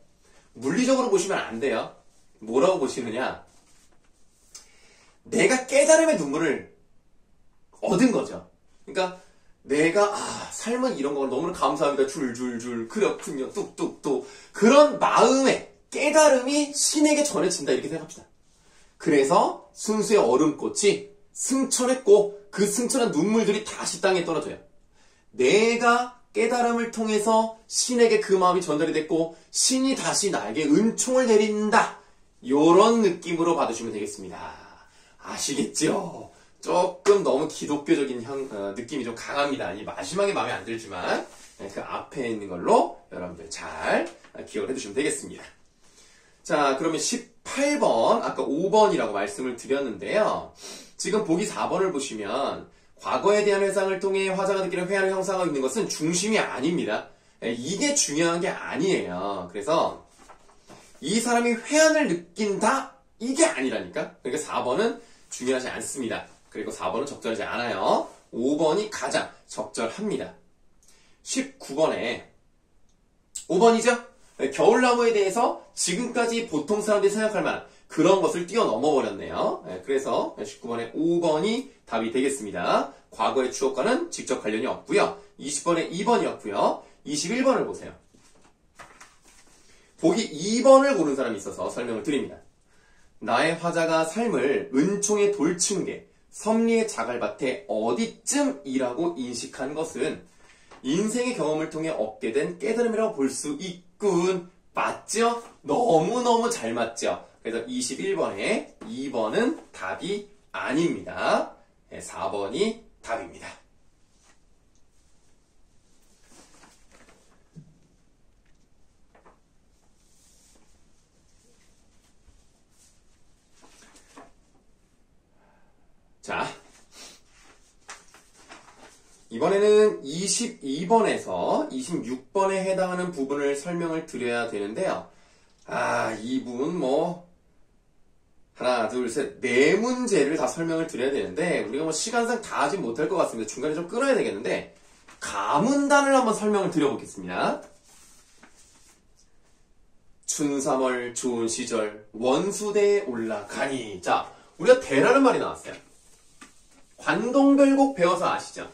물리적으로 보시면 안 돼요. 뭐라고 보시느냐? 내가 깨달음의 눈물을 얻은 거죠. 그러니까 내가 삶은 이런 거 너무나 감사합니다. 줄줄줄 그렇군요. 뚝뚝뚝 그런 마음의 깨달음이 신에게 전해진다 이렇게 생각합시다. 그래서 순수의 얼음꽃이 승천했고 그 승천한 눈물들이 다시 땅에 떨어져요. 내가 깨달음을 통해서 신에게 그 마음이 전달이 됐고 신이 다시 나에게 은총을 내린다. 이런 느낌으로 받으시면 되겠습니다. 아시겠죠? 조금 너무 기독교적인 느낌이 좀 강합니다. 이 마지막에 마음에 안 들지만 그 앞에 있는 걸로 여러분들 잘 기억을 해두시면 되겠습니다. 자, 그러면 18번 아까 5번이라고 말씀을 드렸는데요. 지금 보기 4번을 보시면 과거에 대한 회상을 통해 화자가 느끼는 회한을 형성하고 있는 것은 중심이 아닙니다. 이게 중요한 게 아니에요. 그래서 이 사람이 회한을 느낀다? 이게 아니라니까. 그러니까 4번은 중요하지 않습니다. 그리고 4번은 적절하지 않아요. 5번이 가장 적절합니다. 19번에 5번이죠? 겨울나무에 대해서 지금까지 보통 사람들이 생각할 만한 그런 것을 뛰어넘어 버렸네요. 그래서 19번에 5번이 답이 되겠습니다. 과거의 추억과는 직접 관련이 없고요. 20번에 2번이었고요. 21번을 보세요. 보기 2번을 고른 사람이 있어서 설명을 드립니다. 나의 화자가 삶을 은총의 돌층계, 섭리의 자갈밭에 어디쯤이라고 인식한 것은 인생의 경험을 통해 얻게 된 깨달음이라고 볼 수 굿. 맞죠? 너무너무 잘 맞죠? 그래서 21번에 2번은 답이 아닙니다. 4번이 답입니다. 자, 이번에는 22번에서 26번에 해당하는 부분을 설명을 드려야 되는데요. 이 부분 하나, 둘, 셋, 네 문제를 다 설명을 드려야 되는데 우리가 시간상 다 하지 못할 것 같습니다. 중간에 좀 끊어야 되겠는데 가문단을 한번 설명을 드려보겠습니다. 춘삼월 좋은 시절 원수대에 올라가니. 자, 우리가 대라는 말이 나왔어요. 관동별곡 배워서 아시죠?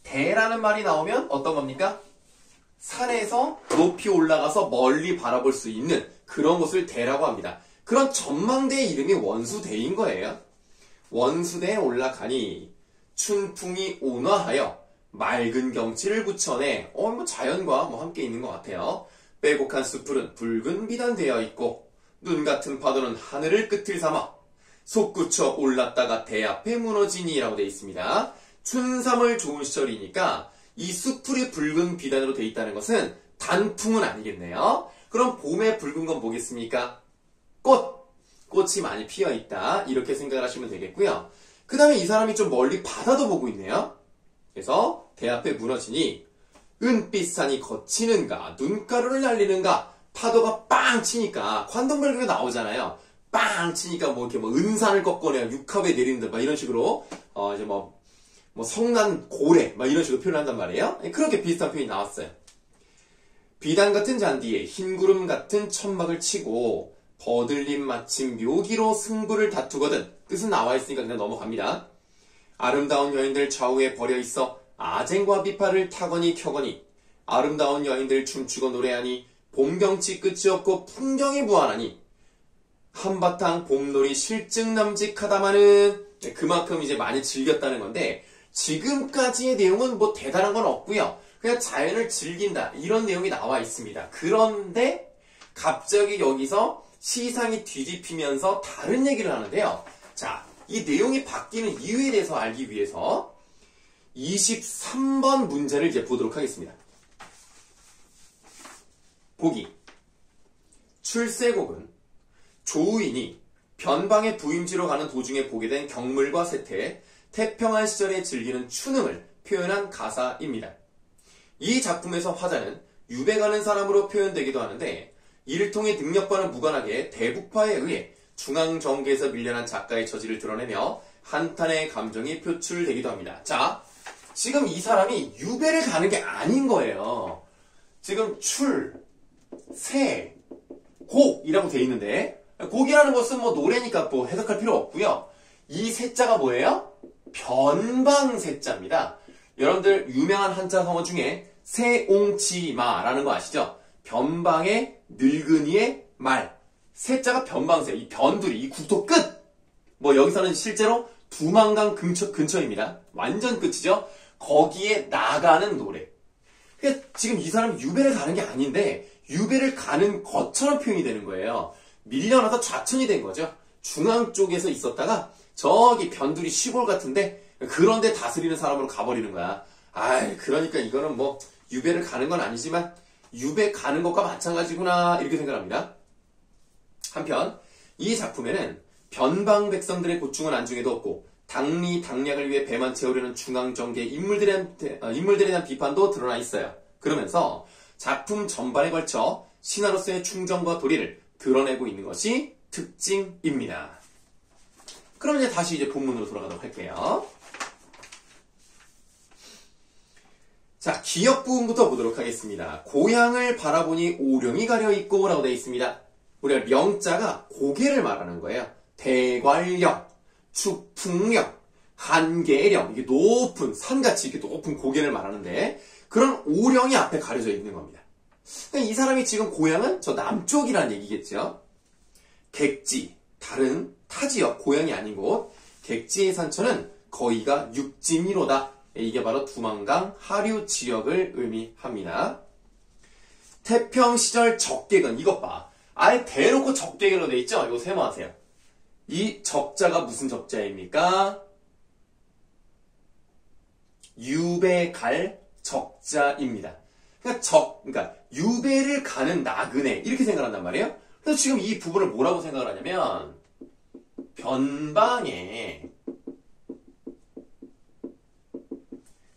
대라는 말이 나오면 어떤 겁니까? 산에서 높이 올라가서 멀리 바라볼 수 있는 그런 곳을 대라고 합니다. 그런 전망대의 이름이 원수대인 거예요. 원수대에 올라가니 춘풍이 온화하여 맑은 경치를 굳혀내. 자연과 함께 있는 것 같아요. 빼곡한 숲풀은 붉은 비단되어 있고 눈 같은 파도는 하늘을 끝을 삼아 솟구쳐 올랐다가 대 앞에 무너지니라고 되어 있습니다. 춘삼월 좋은 시절이니까 이 숲풀이 붉은 비단으로 되어 있다는 것은 단풍은 아니겠네요. 그럼 봄에 붉은 건 뭐겠습니까? 꽃이 많이 피어 있다. 이렇게 생각을 하시면 되겠고요. 그 다음에 이 사람이 좀 멀리 바다도 보고 있네요. 그래서 대 앞에 무너지니 은빛산이 거치는가 눈가루를 날리는가 파도가 빵 치니까 관동별곡에 나오잖아요. 빵 치니까 은산을 꺾어내야 육합에 내린다 이런 식으로 이제 성난 고래 이런 식으로 표현한단 말이에요. 그렇게 비슷한 표현이 나왔어요. 비단 같은 잔디에 흰 구름 같은 천막을 치고 거들림 마침 묘기로 승부를 다투거든. 뜻은 나와 있으니까 그냥 넘어갑니다. 아름다운 여인들 좌우에 버려 있어 아쟁과 비파를 타거니 켜거니 아름다운 여인들 춤추고 노래하니 봄경치 끝이 없고 풍경이 무한하니 한바탕 봄놀이 실증남직하다마는. 그만큼 이제 많이 즐겼다는 건데 지금까지의 내용은 대단한 건 없고요. 그냥 자연을 즐긴다 이런 내용이 나와 있습니다. 그런데 갑자기 여기서 시상이 뒤집히면서 다른 얘기를 하는데요. 자, 이 내용이 바뀌는 이유에 대해서 알기 위해서 23번 문제를 이제 보도록 하겠습니다. 보기. 출세곡은 조우인이 변방의 부임지로 가는 도중에 보게 된 경물과 세태, 태평한 시절에 즐기는 춘음을 표현한 가사입니다. 이 작품에서 화자는 유배 가는 사람으로 표현되기도 하는데 이를 통해 능력과는 무관하게 대북파에 의해 중앙정계에서 밀려난 작가의 처지를 드러내며 한탄의 감정이 표출되기도 합니다. 자, 지금 이 사람이 유배를 가는 게 아닌 거예요. 지금 출, 세, 곡이라고 돼 있는데 곡이라는 것은 노래니까 해석할 필요 없고요. 이 세자가 뭐예요? 변방세자입니다. 여러분들 유명한 한자 성어 중에 세옹지마라는 거 아시죠? 변방의 늙은이의 말. 세자가 변방세. 이 변두리, 이 국토 끝! 여기서는 실제로 두만강 근처입니다. 완전 끝이죠? 거기에 나가는 노래. 그러니까 지금 이 사람이 유배를 가는 게 아닌데 유배를 가는 것처럼 표현이 되는 거예요. 밀려나서 좌천이 된 거죠. 중앙 쪽에서 있었다가 저기 변두리 시골 같은데 그런데 다스리는 사람으로 가버리는 거야. 그러니까 이거는 유배를 가는 건 아니지만 유배 가는 것과 마찬가지구나 이렇게 생각합니다. 한편 이 작품에는 변방 백성들의 고충은 안중에도 없고 당리 당략을 위해 배만 채우려는 중앙정계 인물들에 대한 비판도 드러나 있어요. 그러면서 작품 전반에 걸쳐 신하로서의 충정과 도리를 드러내고 있는 것이 특징입니다. 그럼 이제 다시 본문으로 돌아가도록 할게요. 자, 기역 부분부터 보도록 하겠습니다. 고향을 바라보니 오령이 가려있고 라고 되어 있습니다. 우리가 명자가 고개를 말하는 거예요. 대관령, 축풍령, 한계령, 이게 높은, 산같이 이렇게 높은 고개를 말하는데 그런 오령이 앞에 가려져 있는 겁니다. 그러니까 이 사람이 지금 고향은 저 남쪽이라는 얘기겠죠. 객지, 다른 타지역, 고향이 아닌 곳, 객지의 산천은 거의가 육지미로다. 이게 바로 두만강 하류 지역을 의미합니다. 태평시절 적객은 이것 봐. 아예 대놓고 적객으로 돼 있죠? 이거 세모하세요. 이 적자가 무슨 적자입니까? 유배갈 적자입니다. 그러니까 유배를 가는 나그네 이렇게 생각한단 말이에요. 그래서 지금 이 부분을 뭐라고 생각을 하냐면 변방에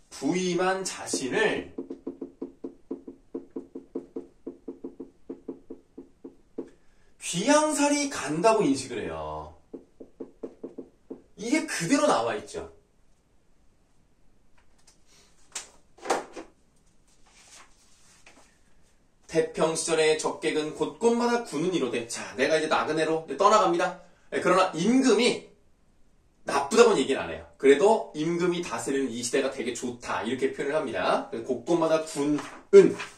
부임한 자신을 귀양살이 간다고 인식을 해요. 이게 그대로 나와 있죠. 태평시절의 적객은 곳곳마다 군은 이로되 자 내가 이제 나그네로 떠나갑니다. 그러나 임금이 나쁘다고는 얘기는 안 해요. 그래도 임금이 다스리는 이 시대가 되게 좋다 이렇게 표현을 합니다. 곳곳마다 군은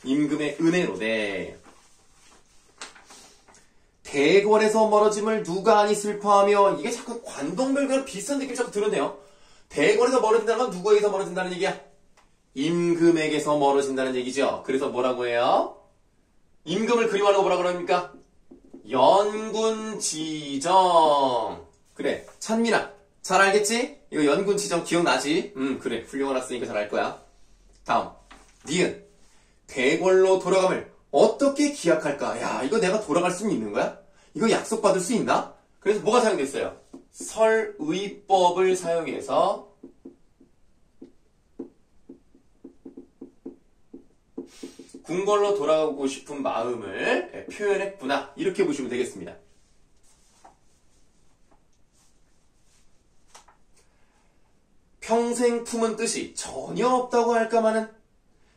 임금의 은혜로되 대궐에서 멀어짐을 누가 아니 슬퍼하며 이게 자꾸 관동별과랑 비슷한 느낌이 자꾸 드는데요. 대궐에서 멀어진다는 건 누구에게서 멀어진다는 얘기야? 임금에게서 멀어진다는 얘기죠. 그래서 뭐라고 해요? 임금을 그리워하는 거 뭐라 그럽니까? 연군지정. 그래, 찬민아. 잘 알겠지? 이거 연군지정 기억나지? 그래. 훌륭한 학생이니까 잘 알 거야. 다음. 니은. 대궐로 돌아감을 어떻게 기약할까? 야, 이거 내가 돌아갈 수는 있는 거야? 이거 약속받을 수 있나? 그래서 뭐가 사용됐어요? 설의법을 사용해서 궁궐로 돌아가고 싶은 마음을 표현했구나. 이렇게 보시면 되겠습니다. 평생 품은 뜻이 전혀 없다고 할까마는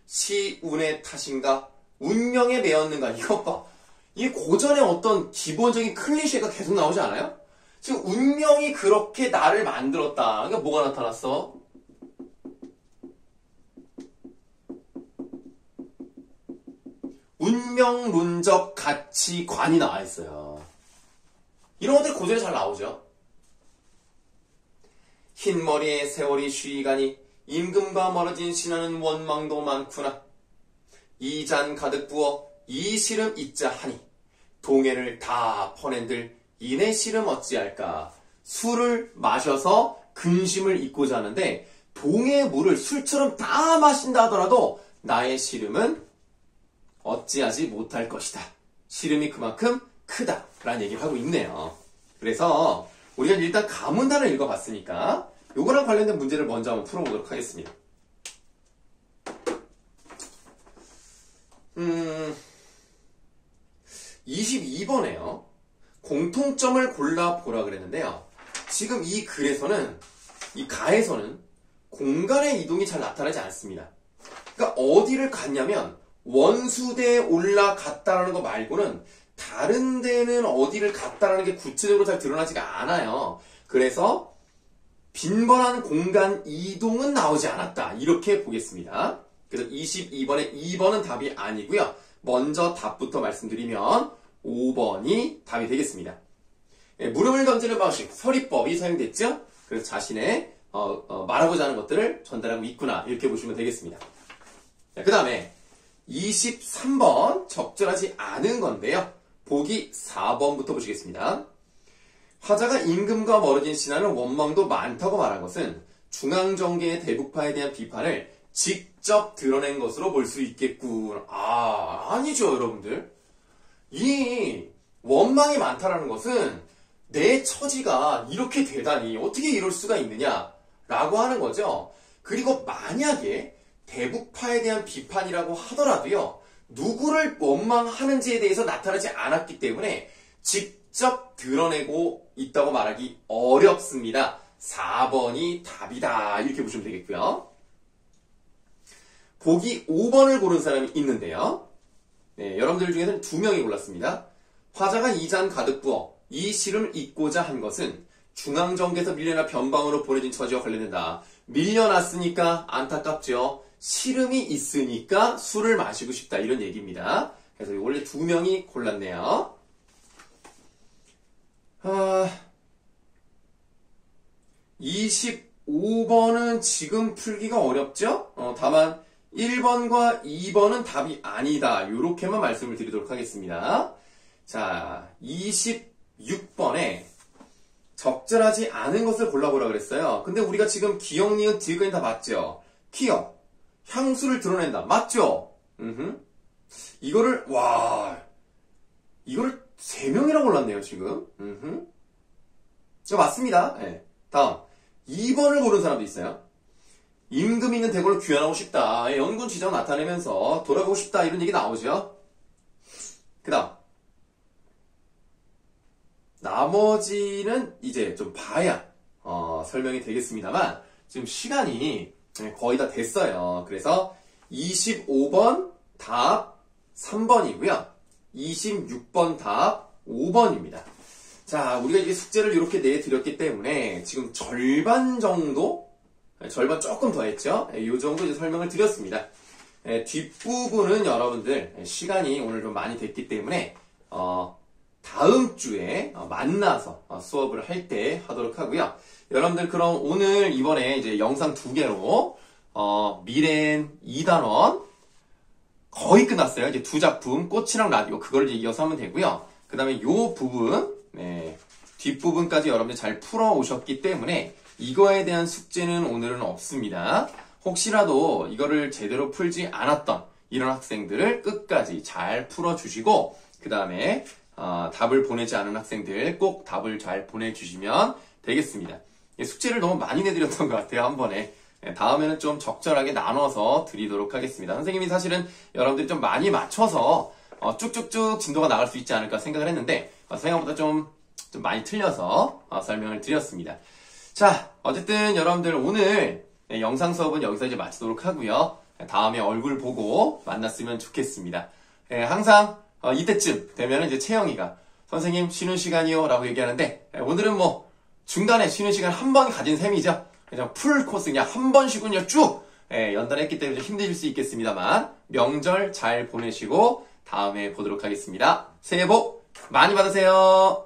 시운의 탓인가 운명에 매였는가. 이것 봐. 이 고전의 어떤 기본적인 클리셰가 계속 나오지 않아요? 지금 운명이 그렇게 나를 만들었다. 그러니까 뭐가 나타났어? 운명론적 가치관이 나와 있어요. 이런 것들이 고전에 잘 나오죠. 흰머리에 세월이 쉬이가니 임금과 멀어진 신하는 원망도 많구나. 이 잔 가득 부어 이 시름 잊자 하니 동해를 다 퍼낸들 이내 시름 어찌할까. 술을 마셔서 근심을 잊고자 하는데 동해의 물을 술처럼 다 마신다 하더라도 나의 시름은 어찌하지 못할 것이다. 시름이 그만큼 크다라는 얘기를 하고 있네요. 그래서 우리가 일단 가문단을 읽어봤으니까 요거랑 관련된 문제를 먼저 한번 풀어보도록 하겠습니다. 22번에요. 공통점을 골라보라 그랬는데요. 지금 이 글에서는, 이 가에서는 공간의 이동이 잘 나타나지 않습니다. 그러니까 어디를 갔냐면 원수대에 올라갔다라는 거 말고는 다른 데는 어디를 갔다라는 게 구체적으로 잘 드러나지가 않아요. 그래서 빈번한 공간 이동은 나오지 않았다. 이렇게 보겠습니다. 그래서 22번에 2번은 답이 아니고요. 먼저 답부터 말씀드리면 5번이 답이 되겠습니다. 물음을 던지는 방식, 서리법이 사용됐죠? 그래서 자신의 말하고자 하는 것들을 전달하고 있구나. 이렇게 보시면 되겠습니다. 그 다음에 23번 적절하지 않은 건데요. 보기 4번부터 보시겠습니다. 화자가 임금과 멀어진 신하는 원망도 많다고 말한 것은 중앙정계의 대북파에 대한 비판을 직접 드러낸 것으로 볼 수 있겠군. 아니죠, 여러분들. 이 원망이 많다라는 것은 내 처지가 이렇게 되다니 어떻게 이럴 수가 있느냐라고 하는 거죠. 그리고 만약에 대북파에 대한 비판이라고 하더라도요. 누구를 원망하는지에 대해서 나타나지 않았기 때문에 직접 드러내고 있다고 말하기 어렵습니다. 4번이 답이다. 이렇게 보시면 되겠고요. 보기 5번을 고른 사람이 있는데요. 네, 여러분들 중에서는 2명이 골랐습니다. 화자가 이 잔 가득 부어 이 시름을 잊고자 한 것은 중앙정계에서 밀려나 변방으로 보내진 처지와 관련된다. 밀려났으니까 안타깝죠. 시름이 있으니까 술을 마시고 싶다. 이런 얘기입니다. 그래서 원래 2명이 골랐네요. 25번은 지금 풀기가 어렵죠? 다만 1번과 2번은 답이 아니다. 이렇게만 말씀을 드리도록 하겠습니다. 자, 26번에 적절하지 않은 것을 골라보라 그랬어요. 근데 우리가 지금 기역, 니은, 디귿까지 다 맞죠? 기역, 향수를 드러낸다. 맞죠? 이거를 3명이나 골랐네요, 지금. 이거 맞습니다. 네. 다음, 2번을 고른 사람도 있어요. 임금 있는 대궐로 귀환하고 싶다. 연군 지정 나타내면서 돌아가고 싶다. 이런 얘기 나오죠. 그 다음, 나머지는 이제 좀 봐야 설명이 되겠습니다만 지금 시간이 거의 다 됐어요. 그래서 25번 답 3번이고요. 26번 답 5번입니다. 자, 우리가 이제 숙제를 이렇게 내드렸기 때문에 지금 절반 정도, 절반 조금 더 했죠. 이 정도 이제 설명을 드렸습니다. 뒷부분은 여러분들 시간이 오늘 좀 많이 됐기 때문에 다음 주에 만나서 수업을 할 때 하도록 하고요. 여러분들 그럼 오늘 이번에 이제 영상 2개로 미래엔 2단원 거의 끝났어요. 이제 2작품 꽃이랑 라디오 그걸 이어서 하면 되고요. 그 다음에 요 부분 뒷부분까지 여러분들 잘 풀어 오셨기 때문에 이거에 대한 숙제는 오늘은 없습니다. 혹시라도 이거를 제대로 풀지 않았던 이런 학생들을 끝까지 잘 풀어주시고 그 다음에 답을 보내지 않은 학생들 꼭 답을 잘 보내주시면 되겠습니다. 숙제를 너무 많이 내드렸던 것 같아요, 한 번에. 다음에는 좀 적절하게 나눠서 드리도록 하겠습니다. 선생님이 사실은 여러분들이 좀 많이 맞춰서 쭉쭉쭉 진도가 나갈 수 있지 않을까 생각을 했는데 생각보다 좀 많이 틀려서 설명을 드렸습니다. 자, 어쨌든 여러분들 오늘 영상 수업은 여기서 이제 마치도록 하고요. 다음에 얼굴 보고 만났으면 좋겠습니다. 항상 이때쯤 되면 이제 채영이가 선생님 쉬는 시간이요 라고 얘기하는데 오늘은 뭐 중간에 쉬는 시간 한 번 가진 셈이죠. 그냥 풀 코스 그냥 한 번 쉬군요 쭉 연달했기 때문에 좀 힘드실 수 있겠습니다만 명절 잘 보내시고 다음에 보도록 하겠습니다. 새해 복 많이 받으세요.